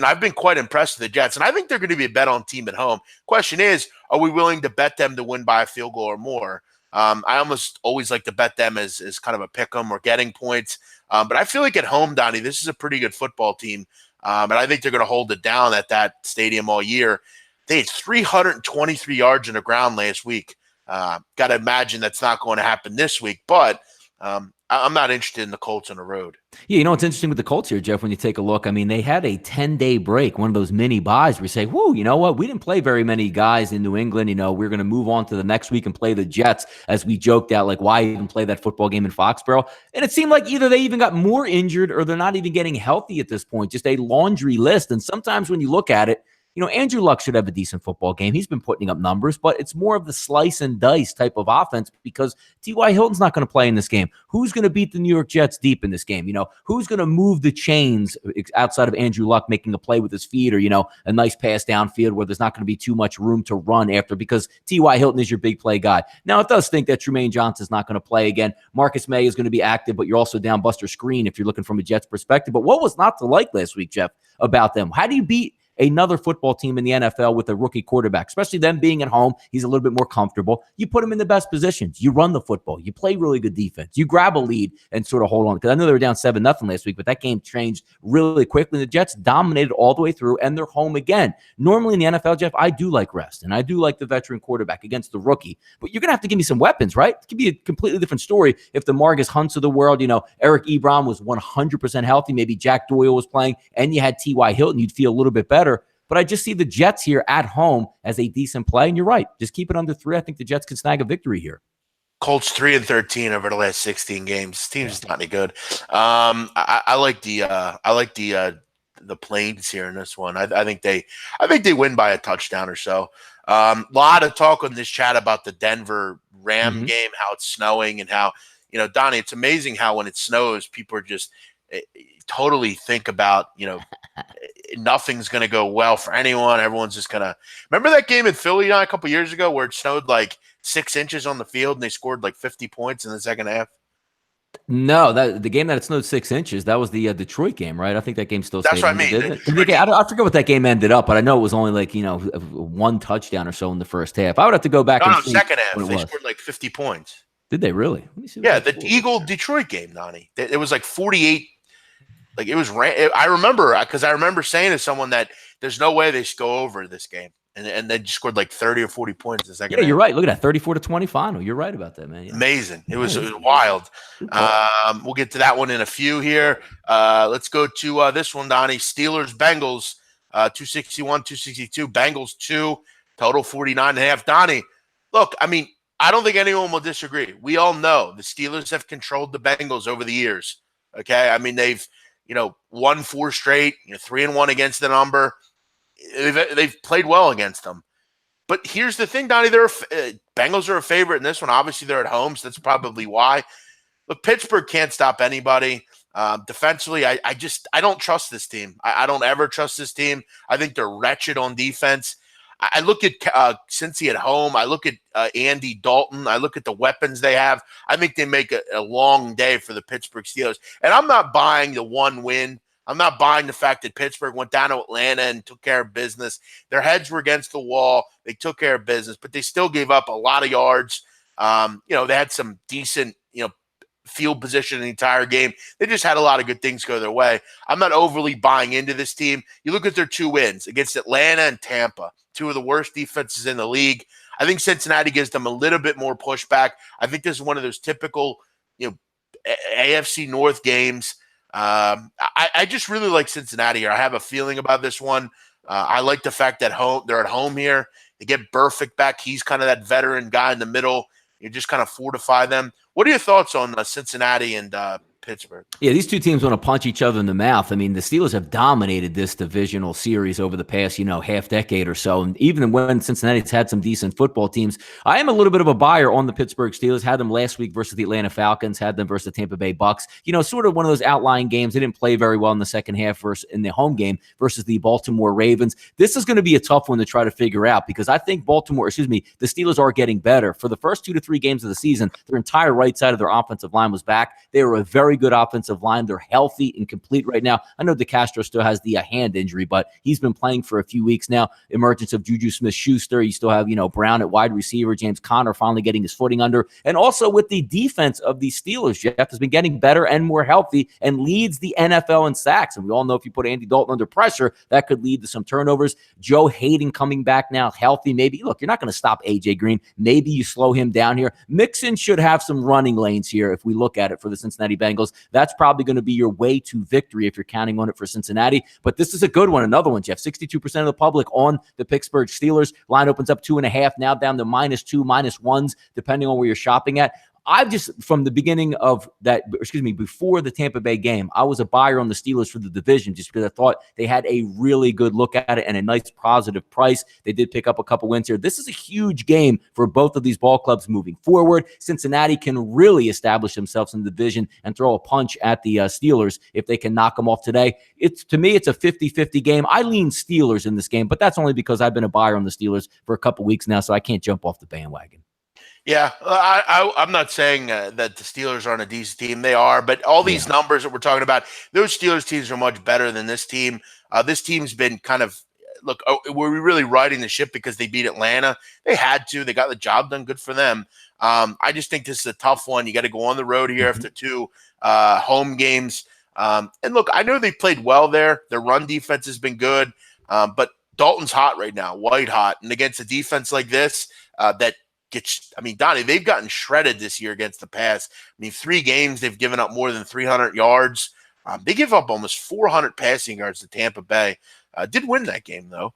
I've been quite impressed with the Jets, and I think they're going to be a bet on team at home. Question is, are we willing to bet them to win by a field goal or more? I almost always like to bet them as kind of a pick 'em or getting points. But I feel like at home, Donnie, this is a pretty good football team. And I think they're going to hold it down at that stadium all year. They had 323 yards on the ground last week. Got to imagine that's not going to happen this week, but I'm not interested in the Colts on the road. Yeah, what's interesting with the Colts here, Jeff, when you take a look, I mean, they had a 10-day break, one of those mini buys where you say, whoo, you know what? We didn't play very many guys in New England. We're going to move on to the next week and play the Jets, as we joked out, like, why even play that football game in Foxborough? And it seemed like either they even got more injured or they're not even getting healthy at this point, just a laundry list. And sometimes when you look at it, Andrew Luck should have a decent football game. He's been putting up numbers, but it's more of the slice and dice type of offense because T.Y. Hilton's not going to play in this game. Who's going to beat the New York Jets deep in this game? Who's going to move the chains outside of Andrew Luck making a play with his feet or, a nice pass downfield where there's not going to be too much room to run after because T.Y. Hilton is your big play guy. Now, it does think that Trumaine Johnson's not going to play again. Marcus May is going to be active, but you're also down Buster Screen if you're looking from a Jets perspective. But what was not to like last week, Jeff, about them? How do you beat another football team in the NFL with a rookie quarterback, especially them being at home? He's a little bit more comfortable. You put him in the best positions. You run the football. You play really good defense. You grab a lead and sort of hold on. Because I know they were down 7-0 last week, but that game changed really quickly. The Jets dominated all the way through, and they're home again. Normally in the NFL, Jeff, I do like rest, and I do like the veteran quarterback against the rookie. But you're going to have to give me some weapons, right? It could be a completely different story if the Marcus Hunts of the world, Eric Ebron was 100% healthy. Maybe Jack Doyle was playing, and you had T.Y. Hilton. You'd feel a little bit better. But I just see the Jets here at home as a decent play. And you're right. Just keep it under 3. I think the Jets can snag a victory here. Colts 3-13 over the last 16 games. This team's not any good. I like the Plains here in this one. I think they win by a touchdown or so. Lot of talk on this chat about the Denver Ram game, how it's snowing and how, Donnie, it's amazing how when it snows, people are just totally think about, nothing's going to go well for anyone. Everyone's just going to – remember that game in Philly a couple years ago where it snowed like 6 inches on the field and they scored like 50 points in the second half? No, the game that it snowed 6 inches, that was the Detroit game, right? I think that game still stayed. That's what I mean. I forget what that game ended up, but I know it was only like, one touchdown or so in the first half. I would have to go back and see. Second half. They scored like 50 points. Did they really? Let me see. Yeah, the Eagle-Detroit game, Donnie. It was like 48. Like it was, I remember saying to someone that there's no way they go over this game, and they just scored like 30 or 40 points in the second. Yeah, you're right. Look at that, 34-20 final. You're right about that, man. Yeah. Amazing. It was wild. We'll get to that one in a few here. Let's go to this one, Donnie. Steelers Bengals 261-262. Bengals 2, total 49.5. Donnie, look, I mean, I don't think anyone will disagree. We all know the Steelers have controlled the Bengals over the years. Okay, I mean they've won 4 straight, 3-1 against the number. They've played well against them. But here's the thing, Donnie, Bengals are a favorite in this one. Obviously, they're at home, so that's probably why. Look, Pittsburgh can't stop anybody. Defensively, I don't trust this team. I don't ever trust this team. I think they're wretched on defense. I look at Cincy at home. I look at Andy Dalton. I look at the weapons they have. I think they make a long day for the Pittsburgh Steelers. And I'm not buying the one win. I'm not buying the fact that Pittsburgh went down to Atlanta and took care of business. Their heads were against the wall. They took care of business, but they still gave up a lot of yards. They had some decent, field position in the entire game. They just had a lot of good things go their way. I'm not overly buying into this team. You look at their 2 wins against Atlanta and Tampa, 2 of the worst defenses in the league. I think Cincinnati gives them a little bit more pushback. I think this is one of those typical, AFC North games. I just really like Cincinnati here. I have a feeling about this one. I like the fact that they're at home here. They get Burfict back. He's kind of that veteran guy in the middle. You just kind of fortify them. What are your thoughts on Cincinnati and Pittsburgh? Yeah, these two teams want to punch each other in the mouth. I mean, the Steelers have dominated this divisional series over the past, half decade or so. And even when Cincinnati's had some decent football teams, I am a little bit of a buyer on the Pittsburgh Steelers. Had them last week versus the Atlanta Falcons, had them versus the Tampa Bay Bucks. Sort of one of those outlying games. They didn't play very well in the second half versus in the home game versus the Baltimore Ravens. This is going to be a tough one to try to figure out because I think the Steelers are getting better. For the first 2 to 3 games of the season, their entire right side of their offensive line was back. They were a very good offensive line. They're healthy and complete right now. I know DeCastro still has the hand injury, but he's been playing for a few weeks now. Emergence of Juju Smith-Schuster. You still have, Brown at wide receiver, James Conner finally getting his footing under. And also with the defense of the Steelers, Jeff has been getting better and more healthy and leads the NFL in sacks. And we all know if you put Andy Dalton under pressure, that could lead to some turnovers. Joe Hayden coming back now, healthy. Maybe, look, you're not going to stop A.J. Green. Maybe you slow him down here. Mixon should have some running lanes here if we look at it for the Cincinnati Bengals. That's probably going to be your way to victory if you're counting on it for Cincinnati. But this is a good one. Another one, Jeff. 62% of the public on the Pittsburgh Steelers. Line opens up 2.5, now down to -2, -1s, depending on where you're shopping at. I've just, from the beginning of that, before the Tampa Bay game, I was a buyer on the Steelers for the division just because I thought they had a really good look at it and a nice positive price. They did pick up a couple wins here. This is a huge game for both of these ball clubs moving forward. Cincinnati can really establish themselves in the division and throw a punch at the Steelers if they can knock them off today. To me, it's a 50-50 game. I lean Steelers in this game, but that's only because I've been a buyer on the Steelers for a couple weeks now, so I can't jump off the bandwagon. Yeah, I'm not saying that the Steelers aren't a decent team. They are, but all these numbers that we're talking about, those Steelers teams are much better than this team. This team's been kind of, were we really riding the ship because they beat Atlanta? They had to. They got the job done. Good for them. I just think this is a tough one. You got to go on the road here after 2 home games. And look, I know they played well there. Their run defense has been good, but Dalton's hot right now, white hot. And against a defense like this Donnie, they've gotten shredded this year against the pass. 3 games, they've given up more than 300 yards. They give up almost 400 passing yards to Tampa Bay. Did win that game, though.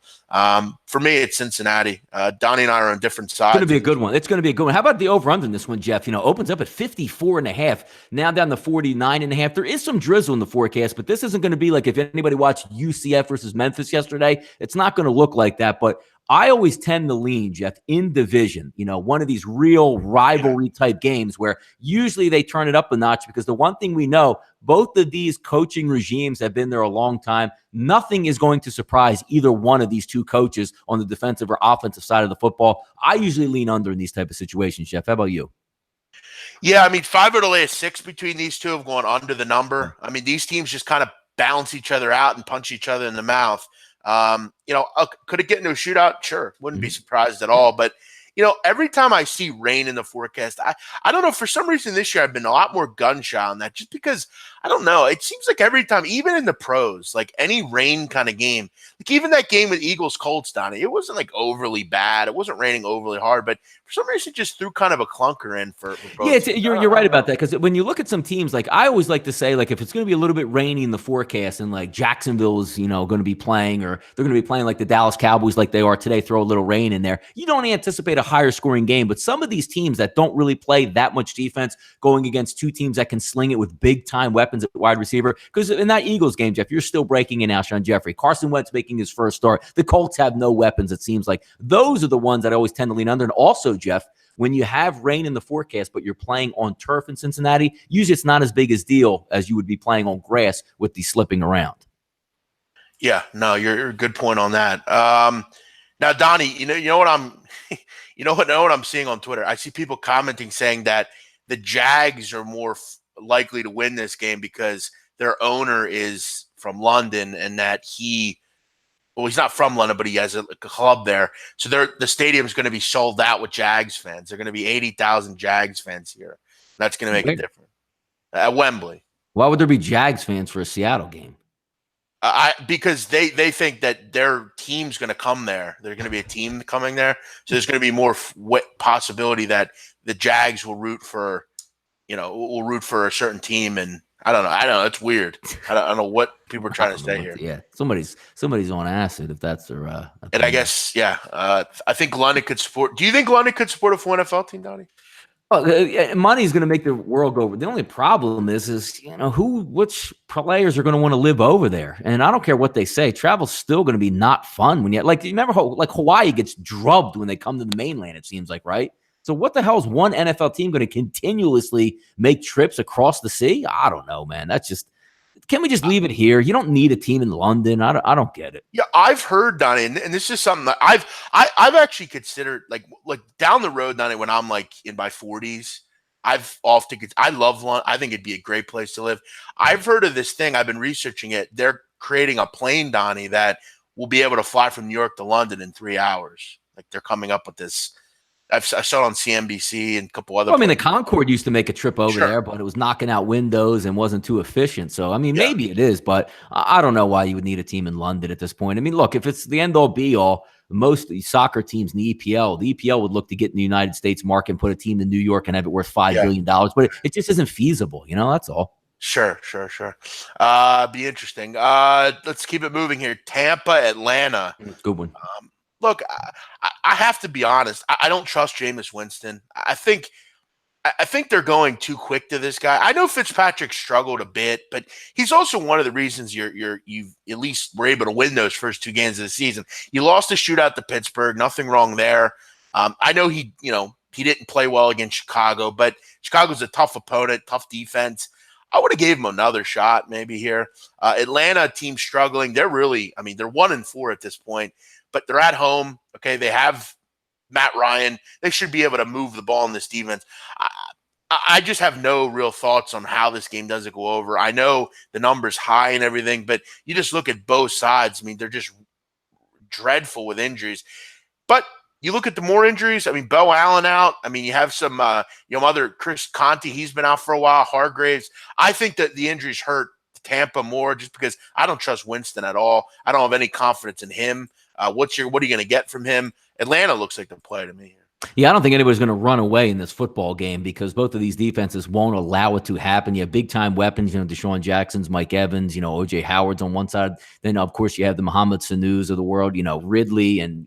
For me, it's Cincinnati. Donnie and I are on different sides. It's going to be a good one. It's going to be a good one. How about the over-under in this one, Jeff? Opens up at 54.5, now down to 49.5. There is some drizzle in the forecast, but this isn't going to be like if anybody watched UCF versus Memphis yesterday. It's not going to look like that, but I always tend to lean, Jeff, in division, one of these real rivalry type games where usually they turn it up a notch because the one thing we know, both of these coaching regimes have been there a long time. Nothing is going to surprise either one of these two coaches on the defensive or offensive side of the football. I usually lean under in these type of situations, Jeff. How about you? Yeah, 5 of the last 6 between these two have gone under the number. These teams just kind of balance each other out and punch each other in the mouth. Could it get into a shootout? Sure. Wouldn't be surprised at all. But, every time I see rain in the forecast, I don't know, for some reason this year I've been a lot more gun shy on that just because, I don't know, it seems like every time, even in the pros, like any rain kind of game, like even that game with Eagles-Colts, Donnie, it wasn't like overly bad. It wasn't raining overly hard, but for some reason it just threw kind of a clunker in for both. Yeah, you're right about that because when you look at some teams, like I always like to say, like if it's going to be a little bit rainy in the forecast and like Jacksonville is, going to be playing or they're going to be playing like the Dallas Cowboys like they are today, throw a little rain in there. You don't anticipate a higher scoring game, but some of these teams that don't really play that much defense going against 2 teams that can sling it with big time weapons at wide receiver, because in that Eagles game, Jeff, you're still breaking in Alshon Jeffrey. Carson Wentz making his first start. The Colts have no weapons, it seems like. Those are the ones that I always tend to lean under. And also, Jeff, when you have rain in the forecast, but you're playing on turf in Cincinnati, usually it's not as big a deal as you would be playing on grass with the slipping around. Yeah, no, you're a good point on that. Now, Donnie, you know what I'm seeing on Twitter? I see people commenting saying that the Jags are more likely to win this game because their owner is from London and that he's not from London, but he has a club there. So the stadium's going to be sold out with Jags fans. They're going to be 80,000 Jags fans here. That's going to make a difference. At Wembley. Why would there be Jags fans for a Seattle game? Because they think that their team's going to come there. There's going to be a team coming there. So there's going to be more possibility that the Jags will root for a certain team. And I don't know. It's weird. I don't know what people are trying to say here. Yeah. Somebody's on acid if that's their. And I guess, I think London could support. Do you think London could support a full NFL team, Donnie? Money is going to make the world go over. The only problem is which players are going to want to live over there. And I don't care what they say. Travel's still going to be not fun when you remember how Hawaii gets drubbed when they come to the mainland, it seems like, right? So what the hell is one NFL team going to continuously make trips across the sea? I don't know, man. That's just, can we just leave it here? You don't need a team in London. I don't get it. Yeah, I've heard, Donnie, and this is something that I've actually considered like down the road, Donnie, when I'm like in my 40s, I love London. I think it'd be a great place to live. I've heard of this thing. I've been researching it. They're creating a plane, Donnie, that will be able to fly from New York to London in 3 hours. Like they're coming up with this. I saw it on CNBC and a couple other. Well, I mean, the Concorde used to make a trip over Sure. there, but it was knocking out windows and wasn't too efficient. So, I mean, Yeah. maybe it is, but I don't know why you would need a team in London at this point. I mean, look, if it's the end all be all, most of the soccer teams in the EPL would look to get in the United States market and put a team in New York and have it worth $5 billion. But it just isn't feasible. That's all. Sure. Be interesting. Let's keep it moving here. Tampa, Atlanta. Good one. Look, I have to be honest. I don't trust Jameis Winston. I think they're going too quick to this guy. I know Fitzpatrick struggled a bit, but he's also one of the reasons you've at least were able to win those first 2 games of the season. You lost a shootout to Pittsburgh. Nothing wrong there. I know he didn't play well against Chicago, but Chicago's a tough opponent, tough defense. I would have gave him another shot maybe here. Atlanta team struggling. They're really, they're 1-4 at this point, but they're at home. Okay, they have Matt Ryan. They should be able to move the ball in this defense. I just have no real thoughts on how this game doesn't go over. I know the number's high and everything, but you just look at both sides. They're just dreadful with injuries. But you look at the more injuries. Bo Allen out. You have some, other Chris Conte. He's been out for a while. Hargraves. I think that the injuries hurt Tampa more just because I don't trust Winston at all. I don't have any confidence in him. What are you going to get from him? Atlanta looks like the play to me here. Yeah, I don't think anybody's going to run away in this football game because both of these defenses won't allow it to happen. You have big-time weapons, Deshaun Jackson's, Mike Evans, O.J. Howard's on one side. Then, of course, you have the Mohamed Sanus of the world, Ridley and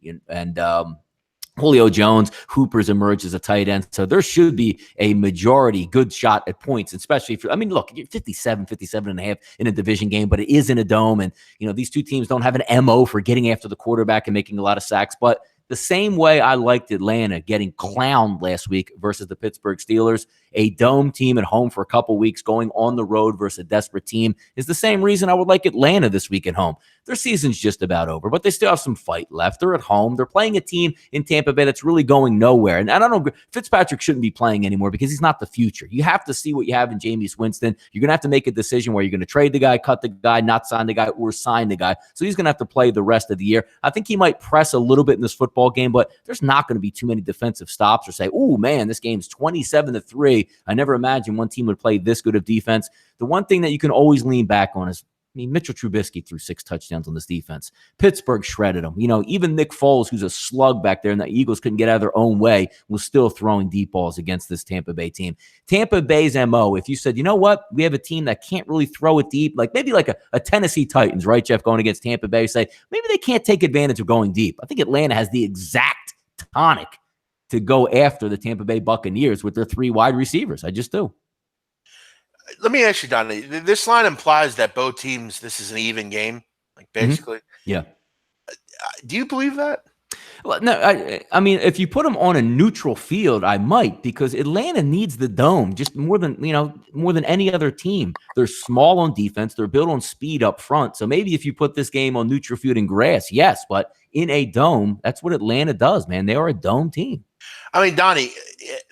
Julio Jones. Hooper's emerged as a tight end. So there should be a majority good shot at points, especially if look, you're 57 and a half in a division game, but it is in a dome. And, these two teams don't have an MO for getting after the quarterback and making a lot of sacks. But the same way I liked Atlanta getting clowned last week versus the Pittsburgh Steelers, a dome team at home for a couple weeks going on the road versus a desperate team is the same reason I would like Atlanta this week at home. Their season's just about over, but they still have some fight left. They're at home. They're playing a team in Tampa Bay that's really going nowhere. And I don't know, Fitzpatrick shouldn't be playing anymore because he's not the future. You have to see what you have in Jameis Winston. You're going to have to make a decision where you're going to trade the guy, cut the guy, not sign the guy, or sign the guy. So he's going to have to play the rest of the year. I think he might press a little bit in this football game, but there's not going to be too many defensive stops or say, oh, man, this game's 27-3. I never imagined one team would play this good of defense. The one thing that you can always lean back on is, Mitchell Trubisky threw 6 touchdowns on this defense. Pittsburgh shredded them. Even Nick Foles, who's a slug back there, and the Eagles couldn't get out of their own way, was still throwing deep balls against this Tampa Bay team. Tampa Bay's MO, if you said, you know what, we have a team that can't really throw it deep, like maybe like a Tennessee Titans, right, Jeff, going against Tampa Bay, say, maybe they can't take advantage of going deep. I think Atlanta has the exact tonic to go after the Tampa Bay Buccaneers with their 3 wide receivers. I just do. Let me ask you, Donnie, this line implies that both teams, this is an even game, like basically. Yeah. Do you believe that? Well, no, I mean, if you put them on a neutral field, I might, because Atlanta needs the dome just more than any other team. They're small on defense. They're built on speed up front. So maybe if you put this game on neutral field and grass, yes, but in a dome, that's what Atlanta does, man. They are a dome team. Donnie,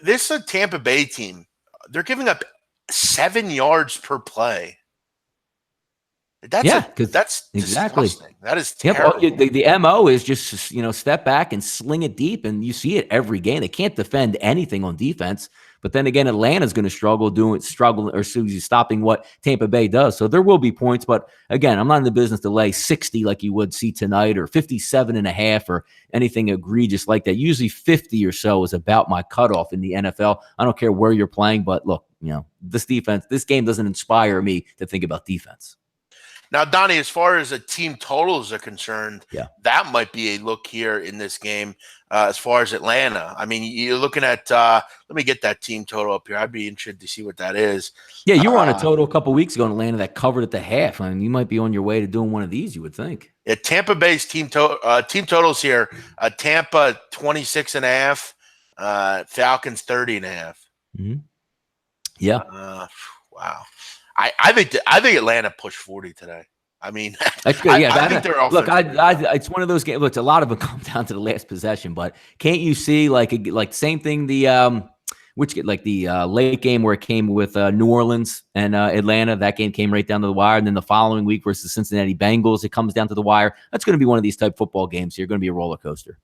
this is a Tampa Bay team. They're giving up 7 yards per play. That's exactly disgusting. That is terrible. The MO is just, step back and sling it deep, and you see it every game. They can't defend anything on defense. But then again, Atlanta's going to stopping what Tampa Bay does. So there will be points. But again, I'm not in the business to lay 60 like you would see tonight, or 57.5 or anything egregious like that. Usually 50 or so is about my cutoff in the NFL. I don't care where you're playing, but look, this game doesn't inspire me to think about defense. Now, Donnie, as far as the team totals are concerned, that might be a look here in this game as far as Atlanta. You're looking at let me get that team total up here. I'd be interested to see what that is. Yeah, you were on a total a couple weeks ago in Atlanta that covered at the half. You might be on your way to doing one of these, you would think. Yeah, Tampa Bay's team totals here. Tampa 26.5, Falcons 30.5. Mm-hmm. Yeah. Wow. I think Atlanta pushed 40 today. That's good. Yeah, I think they're all. Look, it's one of those games. Look, a lot of them come down to the last possession, but can't you see like same thing? The which like the late game where it came with New Orleans and Atlanta. That game came right down to the wire. And then the following week versus the Cincinnati Bengals, it comes down to the wire. That's going to be one of these type football games. You're going to be a roller coaster.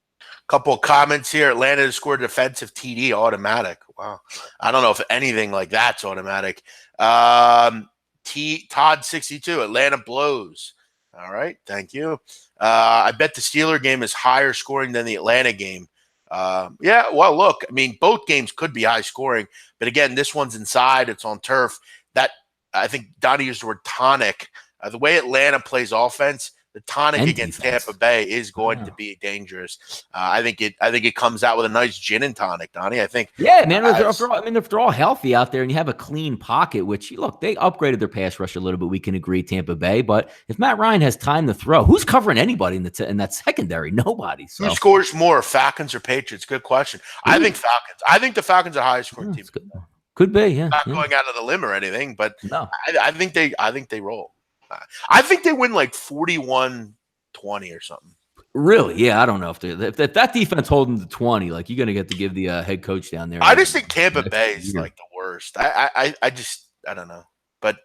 Couple of comments here. Atlanta has scored defensive TD automatic. Wow. I don't know if anything like that's automatic. Todd 62. Atlanta blows. All right. Thank you. I bet the Steeler game is higher scoring than the Atlanta game. Yeah, well, look, I mean, both games could be high scoring, but again, this one's inside, it's on turf. That I think Donnie used the word tonic. The way Atlanta plays offense, the tonic And against defense. Tampa Bay is going to be dangerous. I think it comes out with a nice gin and tonic, Donnie. I think. Yeah, man. If they're all healthy out there and you have a clean pocket, which look, they upgraded their pass rush a little bit. We can agree, Tampa Bay. But if Matt Ryan has time to throw, who's covering anybody in that secondary? Nobody. So. Who scores more, Falcons or Patriots? Good question. I think Falcons. I think the Falcons are highest scoring team. Could be, yeah. Not going out of the limb or anything, but no. I think they roll. I think they win like 41-20 or something. Really? Yeah, I don't know if that defense holding to 20, like you're gonna get to give the head coach down there. I just think Tampa Bay is like the worst. I don't know, but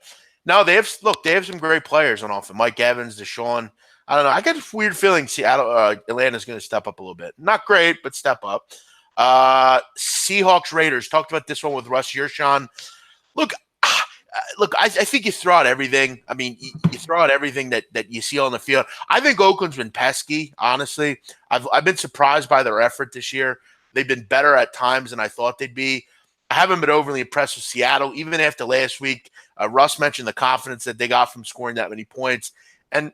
no, they have some great players on offense. Mike Evans, Deshaun. I don't know. I got a weird feeling Atlanta's going to step up a little bit. Not great, but step up. Seahawks Raiders. Talked about this one with Russ Yershon. Look, I think you throw out everything. I mean, you throw out everything that you see on the field. I think Oakland's been pesky, honestly. I've been surprised by their effort this year. They've been better at times than I thought they'd be. I haven't been overly impressed with Seattle, even after last week. Russ mentioned the confidence that they got from scoring that many points. And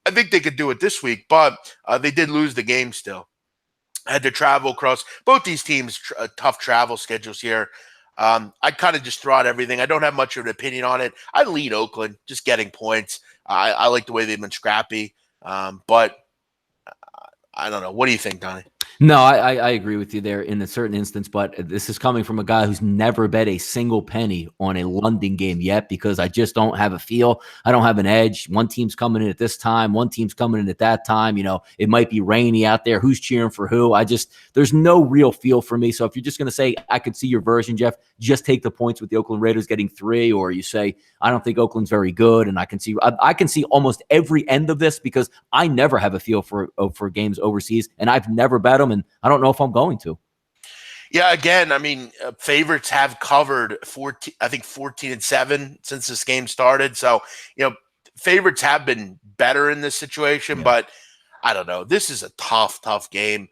I think they could do it this week, but they did lose the game still. Had to travel across both these teams, tough travel schedules here. I kind of just throw out everything. I don't have much of an opinion on it. I lead Oakland, just getting points. I like the way they've been scrappy, but I don't know. What do you think, Donnie? No, I agree with you there in a certain instance, but this is coming from a guy who's never bet a single penny on a London game yet because I just don't have a feel. I don't have an edge. One team's coming in at this time. One team's coming in at that time. You know, it might be rainy out there. Who's cheering for who? There's no real feel for me. So if you're just going to say, I could see your version, Jeff, just take the points with the Oakland Raiders getting 3, or you say, I don't think Oakland's very good. And I can see almost every end of this because I never have a feel for games overseas and I've never bet them. And I don't know if I'm going to. Yeah, again, I mean, favorites have covered 14-7 since this game started. So, favorites have been better in this situation, but I don't know. This is a tough game.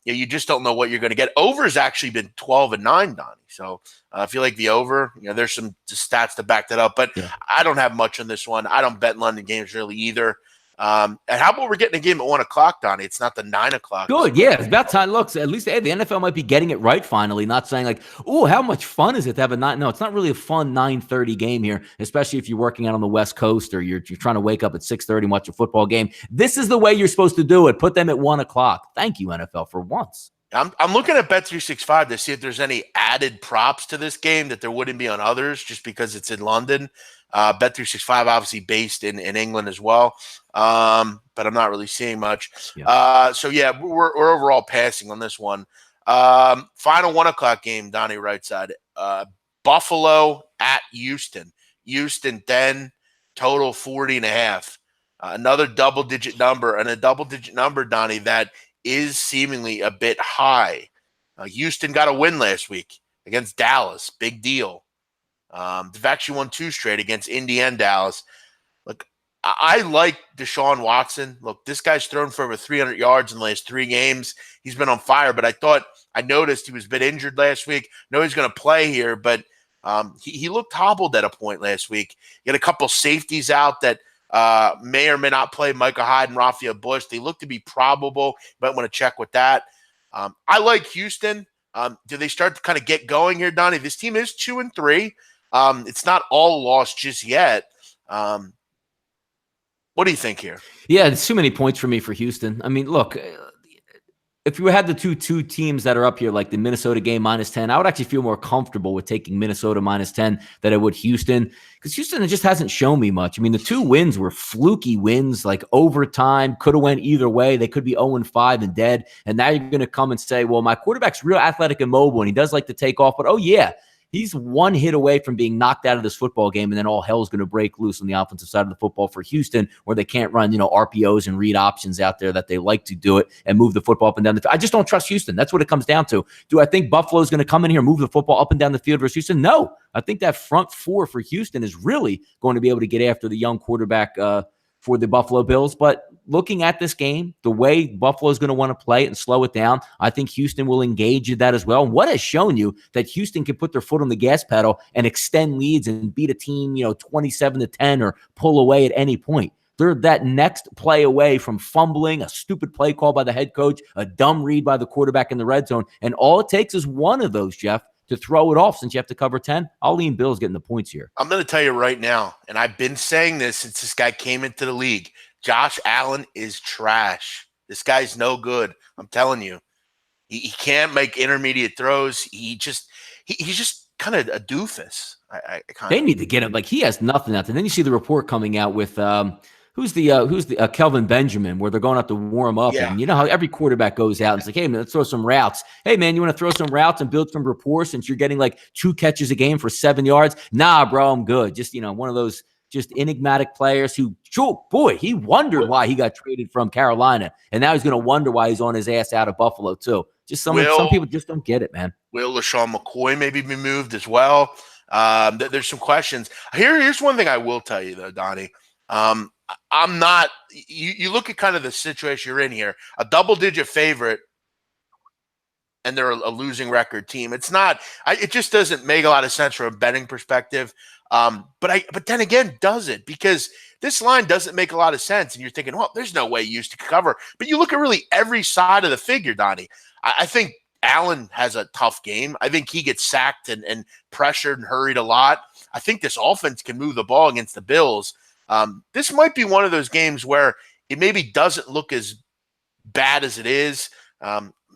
You just don't know what you're going to get. Over has actually been 12-9, Donnie. So I feel like the over, there's some stats to back that up, but I don't have much on this one. I don't bet London games really either. And how about we're getting a game at 1 o'clock, Donnie? It's not the 9 o'clock. Good, yeah. It's about time. Look, at least the NFL might be getting it right finally, not saying like, oh, how much fun is it to have a 9? No, it's not really a fun 9:30 game here, especially if you're working out on the West Coast or you're trying to wake up at 6:30 and watch a football game. This is the way you're supposed to do it. Put them at 1 o'clock. Thank you, NFL, for once. I'm looking at Bet365 to see if there's any added props to this game that there wouldn't be on others just because it's in London. Bet365 obviously based in England as well, but I'm not really seeing much. We're overall passing on this one. Final 1 o'clock game, Donnie right side. Buffalo at Houston. Houston 10, total 40.5. Another double-digit number, and a double-digit number, Donnie, that is seemingly a bit high. Houston got a win last week against Dallas. Big deal. They've actually won 2 straight against Indy and Dallas. Look, I like Deshaun Watson. Look, this guy's thrown for over 300 yards in the last 3 games. He's been on fire, but I noticed he was a bit injured last week. No, he's going to play here, but he looked hobbled at a point last week. He had a couple safeties out that may or may not play, Micah Hyde and Rafael Bush. They look to be probable. You might want to check with that. I like Houston. Do they start to kind of get going here, Donnie? This team is 2-3. It's not all lost just yet. What do you think here? Yeah, it's too many points for me for Houston. I mean, look, if you had the two teams that are up here, like the Minnesota game -10, I would actually feel more comfortable with taking Minnesota -10 than I would Houston, because Houston just hasn't shown me much. I mean, the 2 wins were fluky wins, like overtime, could have went either way. They could be 0-5 and dead. And now you're going to come and say, well, my quarterback's real athletic and mobile, and he does like to take off. But, oh, yeah, he's one hit away from being knocked out of this football game, and then all hell's going to break loose on the offensive side of the football for Houston, where they can't run, RPOs and read options out there that they like to do it and move the football up and down the field. I just don't trust Houston. That's what it comes down to. Do I think Buffalo's going to come in here and move the football up and down the field versus Houston? No. I think that front four for Houston is really going to be able to get after the young quarterback for the Buffalo Bills. But looking at this game, the way Buffalo is going to want to play it and slow it down, I think Houston will engage in that as well. And what has shown you that Houston can put their foot on the gas pedal and extend leads and beat a team, 27-10 or pull away at any point. They're that next play away from fumbling, a stupid play call by the head coach, a dumb read by the quarterback in the red zone. And all it takes is one of those, Jeff, to throw it off. Since you have to cover 10, I'll lean Bills getting the points here. I'm going to tell you right now, and I've been saying this since this guy came into the league, Josh Allen is trash. This guy's no good. I'm telling you. He can't make intermediate throws. He's just kind of a doofus. They need to get him. Like, he has nothing out there. Then you see the report coming out with who's the Kelvin Benjamin, where they're going out to warm up. Yeah. And you know how every quarterback goes out and it's like, hey, man, let's throw some routes. Hey, man, you want to throw some routes and build some rapport since you're getting like 2 catches a game for 7 yards? Nah, bro, I'm good. Just, one of those just enigmatic players who, boy, he wondered why he got traded from Carolina. And now he's going to wonder why he's on his ass out of Buffalo too. Just some people just don't get it, man. Will LaShawn McCoy maybe be moved as well? There's some questions. Here's one thing I will tell you, though, Donnie. I'm not – you look at kind of the situation you're in here, a double-digit favorite, and they're a losing record team. It's not – it just doesn't make a lot of sense from a betting perspective. But then again, does it? Because this line doesn't make a lot of sense, and you're thinking, well, there's no way Houston could cover. But you look at really every side of the figure, Donnie. I think Allen has a tough game. I think he gets sacked and pressured and hurried a lot. I think this offense can move the ball against the Bills. This might be one of those games where it maybe doesn't look as bad as it is.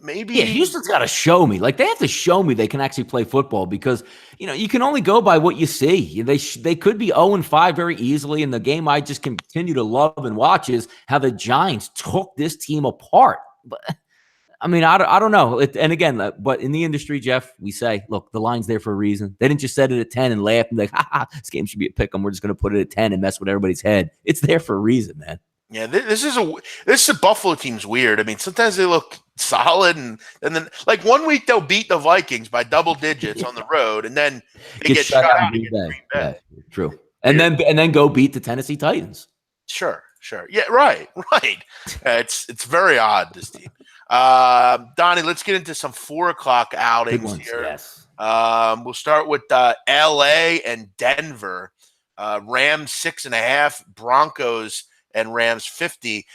Maybe Houston's got to show me. Like, they have to show me they can actually play football, because you can only go by what you see. They could be 0-5 very easily. And the game I just continue to love and watch is how the Giants took this team apart. But I mean, I don't know. And again, but in the industry, Jeff, we say, look, the line's there for a reason. They didn't just set it at 10 and laugh and be like, this game should be a pick 'em. We're just going to put it at 10 and mess with everybody's head. It's there for a reason, man. Yeah, this is a Buffalo team's weird. I mean, sometimes they look solid, and then like 1 week they'll beat the Vikings by double digits on the road, and then they get shut out against Green Bay. Yeah, true. And then go beat the Tennessee Titans. Sure. Yeah, right. It's very odd, this team. Donnie, let's get into some 4:00 outings here. Yes. We'll start with LA and Denver. Rams 6.5, Broncos and Rams 50.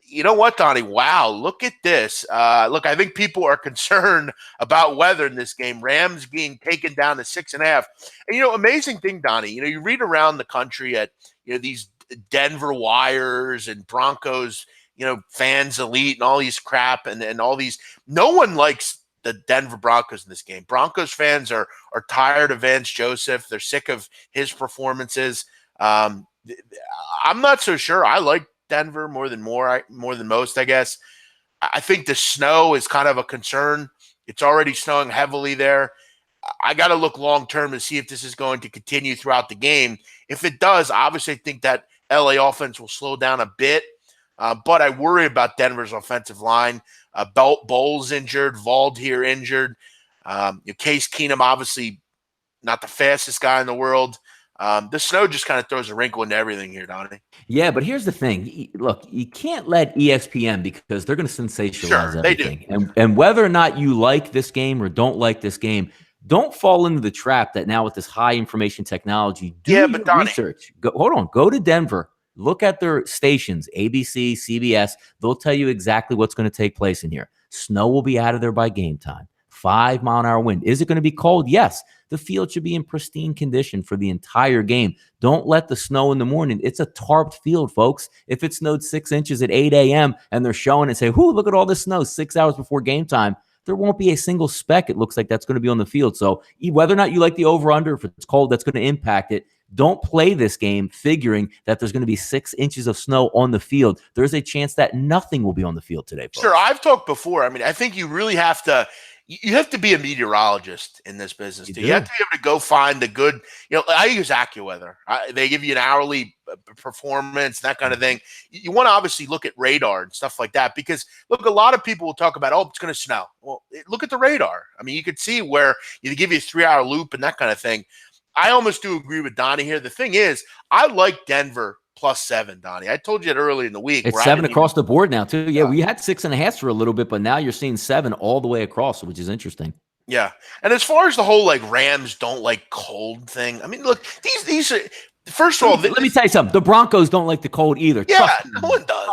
You know what, Donnie? Wow, look at this. Look, I think people are concerned about weather in this game. Rams being taken down to 6.5. And, amazing thing, Donnie, you read around the country at, these Denver Wires and Broncos, fans elite and all these crap and all these. No one likes the Denver Broncos in this game. Broncos fans are tired of Vance Joseph. They're sick of his performances. I'm not so sure. I like Denver more than most, I guess. I think the snow is kind of a concern. It's already snowing heavily there. I got to look long-term to see if this is going to continue throughout the game. If it does, obviously I think that LA offense will slow down a bit. But I worry about Denver's offensive line. Bowles injured, Vald here injured. Case Keenum, obviously not the fastest guy in the world. The snow just kind of throws a wrinkle into everything here, Donnie. Yeah, but here's the thing. Look, you can't let ESPN, because they're going to sensationalize everything. They do. And whether or not you like this game or don't like this game, don't fall into the trap that now with this high information technology, do your research. Go to Denver. Look at their stations, ABC, CBS. They'll tell you exactly what's going to take place in here. Snow will be out of there by game time. 5-mile-an-hour wind. Is it going to be cold? Yes. The field should be in pristine condition for the entire game. Don't let the snow in the morning. It's a tarped field, folks. If it snowed 6 inches at 8 a.m. and they're showing and say, whoo, look at all this snow 6 hours before game time, there won't be a single speck, it looks like, that's going to be on the field. So whether or not you like the over-under, if it's cold, that's going to impact it. Don't play this game figuring that there's going to be 6 inches of snow on the field. There's a chance that nothing will be on the field today, folks. Sure, I've talked before. I mean, I think you really have to – you have to be a meteorologist in this business. You have to be able to go find the good – I use AccuWeather. They give you an hourly performance, that kind of thing. You want to obviously look at radar and stuff like that because, look, a lot of people will talk about, it's going to snow. Well, look at the radar. I mean, you could see where they give you a 3-hour loop and that kind of thing. I almost do agree with Donnie here. The thing is, I like Denver +7, Donnie. I told you that early in the week. It's 7 across the board now, too. Yeah, we had 6.5 for a little bit, but now you're seeing 7 all the way across, which is interesting. Yeah. And as far as the whole, Rams don't like cold thing, I mean, look, these are – first of all, let me tell you something. The Broncos don't like the cold either. Yeah, no one does.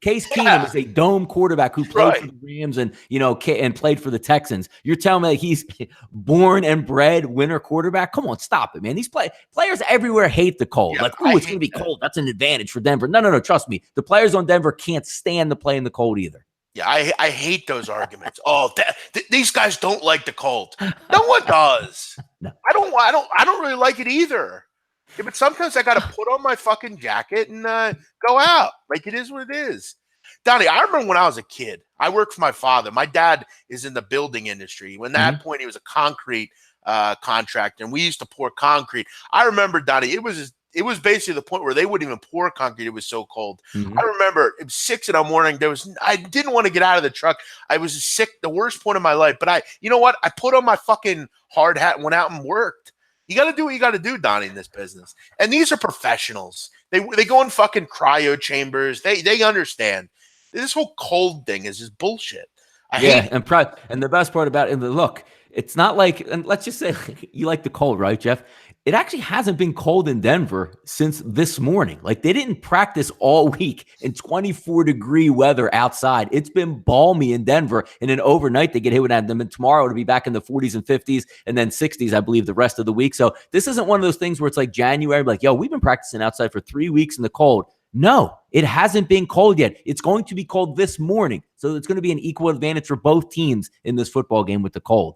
Case Keenum is a dome quarterback who played for the Rams and and played for the Texans. You're telling me he's born and bred winter quarterback? Come on, stop it, man. These players everywhere hate the cold. Yeah, it's going to be cold. That's an advantage for Denver. No. Trust me. The players on Denver can't stand to play in the cold either. Yeah, I hate those arguments. These guys don't like the cold. No one does. No. I don't really like it either. Yeah, but sometimes I got to put on my fucking jacket and go out. It is what it is. Donnie, I remember when I was a kid, I worked for my father. My dad is in the building industry. When that point, he was a concrete contractor, and we used to pour concrete. I remember, Donnie, it was basically the point where they wouldn't even pour concrete. It was so cold. I remember it was 6 in the morning. I didn't want to get out of the truck. I was sick, the worst point of my life. But you know what? I put on my fucking hard hat and went out and worked. You got to do what you got to do, Donnie, in this business. And these are professionals. They go in fucking cryo chambers. They understand. This whole cold thing is just bullshit. I hate it. And the best part about it, look, it's not like, and let's just say you like the cold, right, Jeff? It actually hasn't been cold in Denver since this morning. They didn't practice all week in 24-degree weather outside. It's been balmy in Denver, and then overnight they get hit with that. And then tomorrow it'll be back in the 40s and 50s and then 60s, I believe, the rest of the week. So this isn't one of those things where it's like January, we've been practicing outside for 3 weeks in the cold. No, it hasn't been cold yet. It's going to be cold this morning. So it's going to be an equal advantage for both teams in this football game with the cold.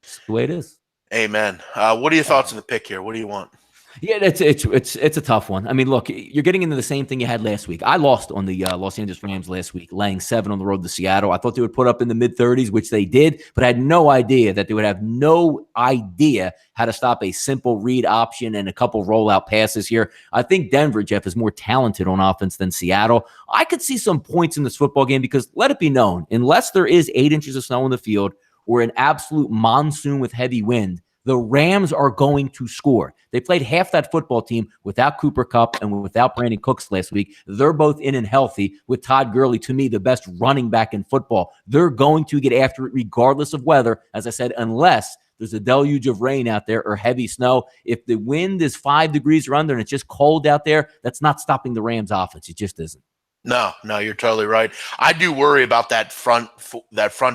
It's the way it is. Amen. What are your thoughts on the pick here? What do you want? Yeah, it's a tough one. I mean, look, you're getting into the same thing you had last week. I lost on the Los Angeles Rams last week, laying 7 on the road to Seattle. I thought they would put up in the mid-30s, which they did, but I had no idea that they would have no idea how to stop a simple read option and a couple rollout passes here. I think Denver, Jeff, is more talented on offense than Seattle. I could see some points in this football game because, let it be known, unless there is 8 inches of snow on the field or an absolute monsoon with heavy wind, the Rams are going to score. They played half that football team without Cooper Kupp and without Brandon Cooks last week. They're both in and healthy with Todd Gurley, to me, the best running back in football. They're going to get after it regardless of weather, as I said, unless there's a deluge of rain out there or heavy snow. If the wind is 5 degrees or under and it's just cold out there, that's not stopping the Rams offense. It just isn't. No, you're totally right. I do worry about that front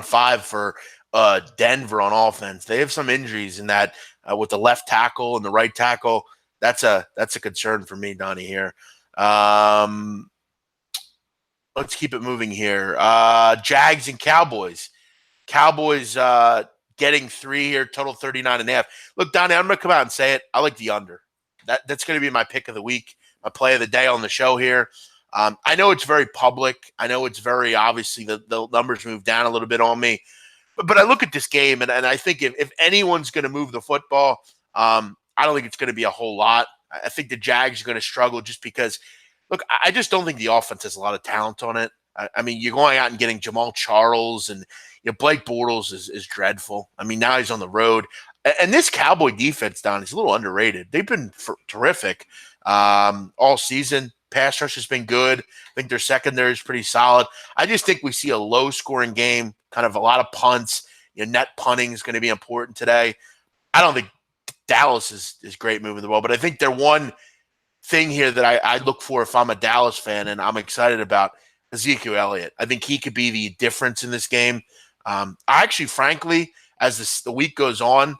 five for Denver on offense. They have some injuries in that with the left tackle and the right tackle. That's a concern for me, Donnie, here. Let's keep it moving here. Jags and Cowboys. Cowboys getting 3 here, total 39.5. Look, Donnie, I'm going to come out and say it. I like the under. That's going to be my pick of the week, my play of the day on the show here. I know it's very public. I know it's very obviously the numbers move down a little bit on me. But I look at this game, and I think if anyone's going to move the football, I don't think it's going to be a whole lot. I think the Jags are going to struggle just because, look, I just don't think the offense has a lot of talent on it. I mean, you're going out and getting Jamal Charles, and Blake Bortles is dreadful. I mean, now he's on the road. And this Cowboy defense, Don, is a little underrated. They've been terrific all season. Pass rush has been good. I think their secondary is pretty solid. I just think we see a low-scoring game, kind of a lot of punts. Net punting is going to be important today. I don't think Dallas is great moving the ball, but I think they're one thing here that I look for if I'm a Dallas fan, and I'm excited about Ezekiel Elliott. I think he could be the difference in this game. I actually, frankly, as the week goes on,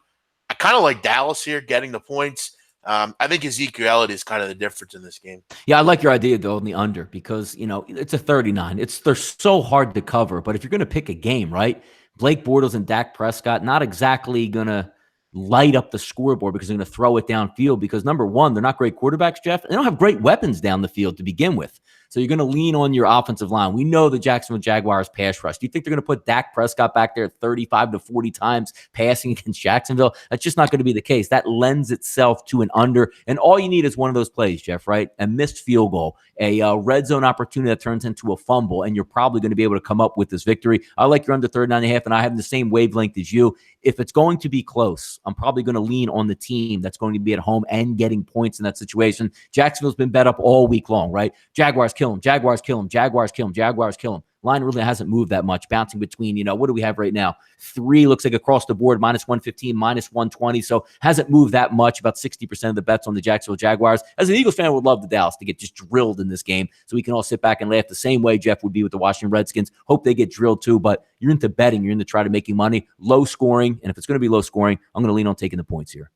I kind of like Dallas here getting the points. I think Ezekiel Elliott is kind of the difference in this game. Yeah, I like your idea though on the under because it's a 39. They're so hard to cover. But if you're going to pick a game, right? Blake Bortles and Dak Prescott not exactly going to light up the scoreboard because they're going to throw it downfield. Because number one, they're not great quarterbacks, Jeff. They don't have great weapons down the field to begin with. So you're going to lean on your offensive line. We know the Jacksonville Jaguars pass rush. Do you think they're going to put Dak Prescott back there 35 to 40 times passing against Jacksonville? That's just not going to be the case. That lends itself to an under. And all you need is one of those plays, Jeff, right? A missed field goal, a red zone opportunity that turns into a fumble, and you're probably going to be able to come up with this victory. I like your under 39.5, and I have the same wavelength as you. If it's going to be close, I'm probably going to lean on the team that's going to be at home and getting points in that situation. Jacksonville's been bet up all week long, right? Jaguars kill them, Jaguars kill them, Jaguars kill them, Jaguars kill them. Line really hasn't moved that much, bouncing between, what do we have right now? 3 looks like across the board, minus 115, minus 120. So hasn't moved that much, about 60% of the bets on the Jacksonville Jaguars. As an Eagles fan, I would love the Dallas to get just drilled in this game so we can all sit back and laugh the same way Jeff would be with the Washington Redskins. Hope they get drilled too, but you're into betting. You're into try to making money. Low scoring, and if it's going to be low scoring, I'm going to lean on taking the points here.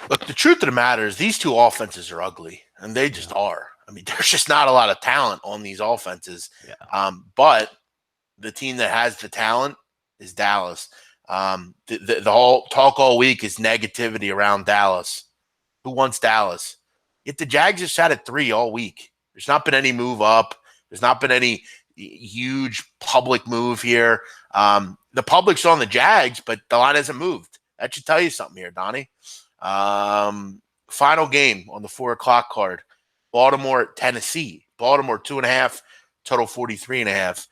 Look, the truth of the matter is these two offenses are ugly, and they just are. I mean, there's just not a lot of talent on these offenses. Yeah. But the team that has the talent is Dallas. The whole talk all week is negativity around Dallas. Who wants Dallas? Yet the Jags have sat at 3 all week. There's not been any move up. There's not been any huge public move here. The public's on the Jags, but the line hasn't moved. That should tell you something here, Donnie. Final game on the 4 o'clock card. Baltimore, Tennessee. Baltimore 2.5, total 43.5.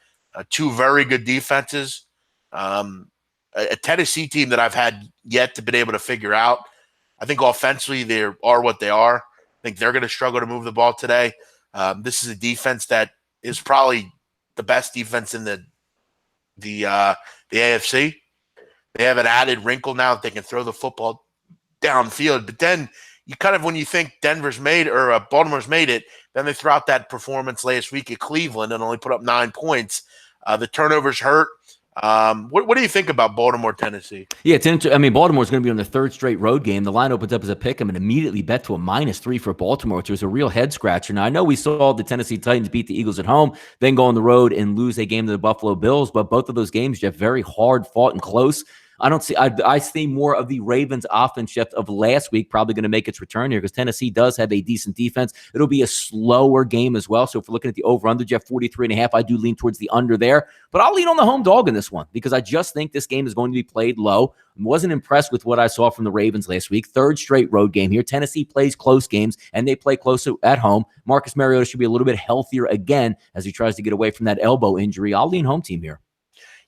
2 very good defenses. A Tennessee team that I've had yet to been able to figure out. I think offensively they are what they are. I think they're going to struggle to move the ball today. This is a defense that is probably the best defense in the AFC. They have an added wrinkle now that they can throw the football downfield, but then you kind of, when you think Denver's made or Baltimore's made it, then they throw out that performance last week at Cleveland and only put up 9 points. The turnovers hurt. What do you think about Baltimore, Tennessee? Yeah, it's interesting. I mean, Baltimore's going to be on their 3rd straight road game. The line opens up as a pick 'em and immediately bet to a -3 for Baltimore, which was a real head scratcher. Now, I know we saw the Tennessee Titans beat the Eagles at home, then go on the road and lose a game to the Buffalo Bills, but both of those games, Jeff, very hard fought and close. I see more of the Ravens offense, Jeff, of last week probably going to make its return here because Tennessee does have a decent defense. It'll be a slower game as well. So if we're looking at the over-under, Jeff, 43.5, I do lean towards the under there. But I'll lean on the home dog in this one because I just think this game is going to be played low. I wasn't impressed with what I saw from the Ravens last week. 3rd straight road game here. Tennessee plays close games, and they play close at home. Marcus Mariota should be a little bit healthier again as he tries to get away from that elbow injury. I'll lean home team here.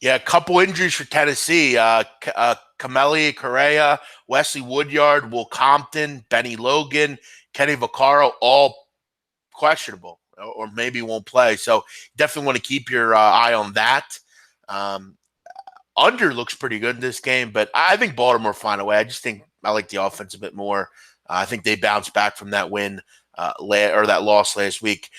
Yeah, a couple injuries for Tennessee. Camellia Correa, Wesley Woodyard, Will Compton, Benny Logan, Kenny Vaccaro, all questionable or maybe won't play. So definitely want to keep your eye on that. Under looks pretty good in this game, but I think Baltimore find a way. I just think I like the offense a bit more. I think they bounced back from that win or that loss last week.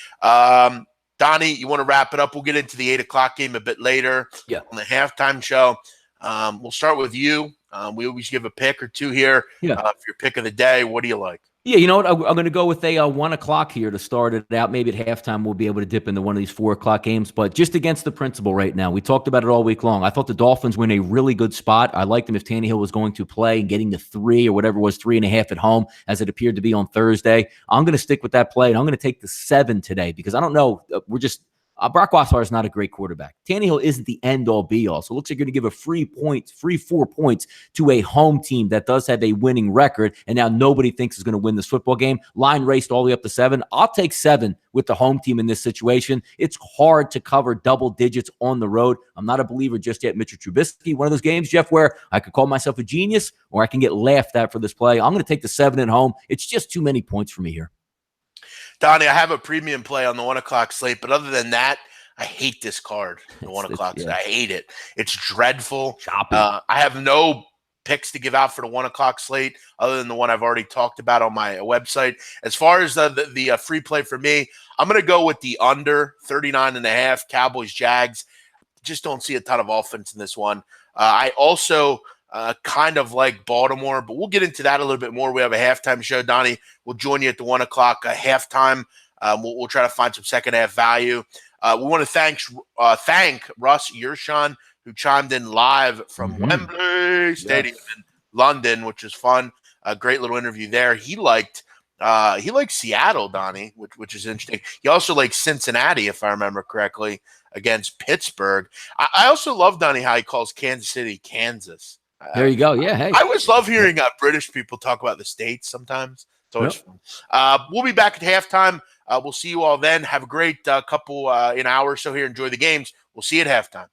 Donnie, you want to wrap it up? We'll get into the 8 o'clock game a bit later on the halftime show. We'll start with you. We always give a pick or two here. For your pick of the day, what do you like? Yeah, you know what? I'm going to go with a 1 o'clock here to start it out. Maybe at halftime we'll be able to dip into one of these 4 o'clock games, but just against the principle right now. We talked about it all week long. I thought the Dolphins were in a really good spot. I liked them if Tannehill was going to play and getting the 3 or whatever it was, 3.5 at home, as it appeared to be on Thursday. I'm going to stick with that play, and I'm going to take the 7 today because I don't know. Brock Osweiler is not a great quarterback. Tannehill isn't the end-all, be-all. So it looks like you're going to give a free 4 points to a home team that does have a winning record, and now nobody thinks is going to win this football game. Line raced all the way up to 7. I'll take 7 with the home team in this situation. It's hard to cover double digits on the road. I'm not a believer just yet. Mitchell Trubisky, one of those games, Jeff, where I could call myself a genius or I can get laughed at for this play. I'm going to take the 7 at home. It's just too many points for me here. Donnie, I have a premium play on the 1 o'clock slate, but other than that, I hate this card, the 1 o'clock slate. I hate it. It's dreadful. I have no picks to give out for the 1 o'clock slate other than the one I've already talked about on my website. As far as the free play for me, I'm going to go with the under 39.5 Cowboys Jags. just don't see a ton of offense in this one. I also kind of like Baltimore, but we'll get into that a little bit more. We have a halftime show. Donnie will join you at the 1 o'clock halftime. We'll try to find some second half value. We want to thank Russ Yershon, who chimed in live from Wembley Stadium in London, which is fun. A great little interview there. He liked Seattle, Donnie, which is interesting. He also liked Cincinnati, if I remember correctly, against Pittsburgh. I also love, Donnie, how he calls Kansas City Kansas. There you go. Yeah, hey. I always love hearing British people talk about the states sometimes. It's always fun. We'll be back at halftime. We'll see you all then. Have a great couple an hour or so here. Enjoy the games. We'll see you at halftime.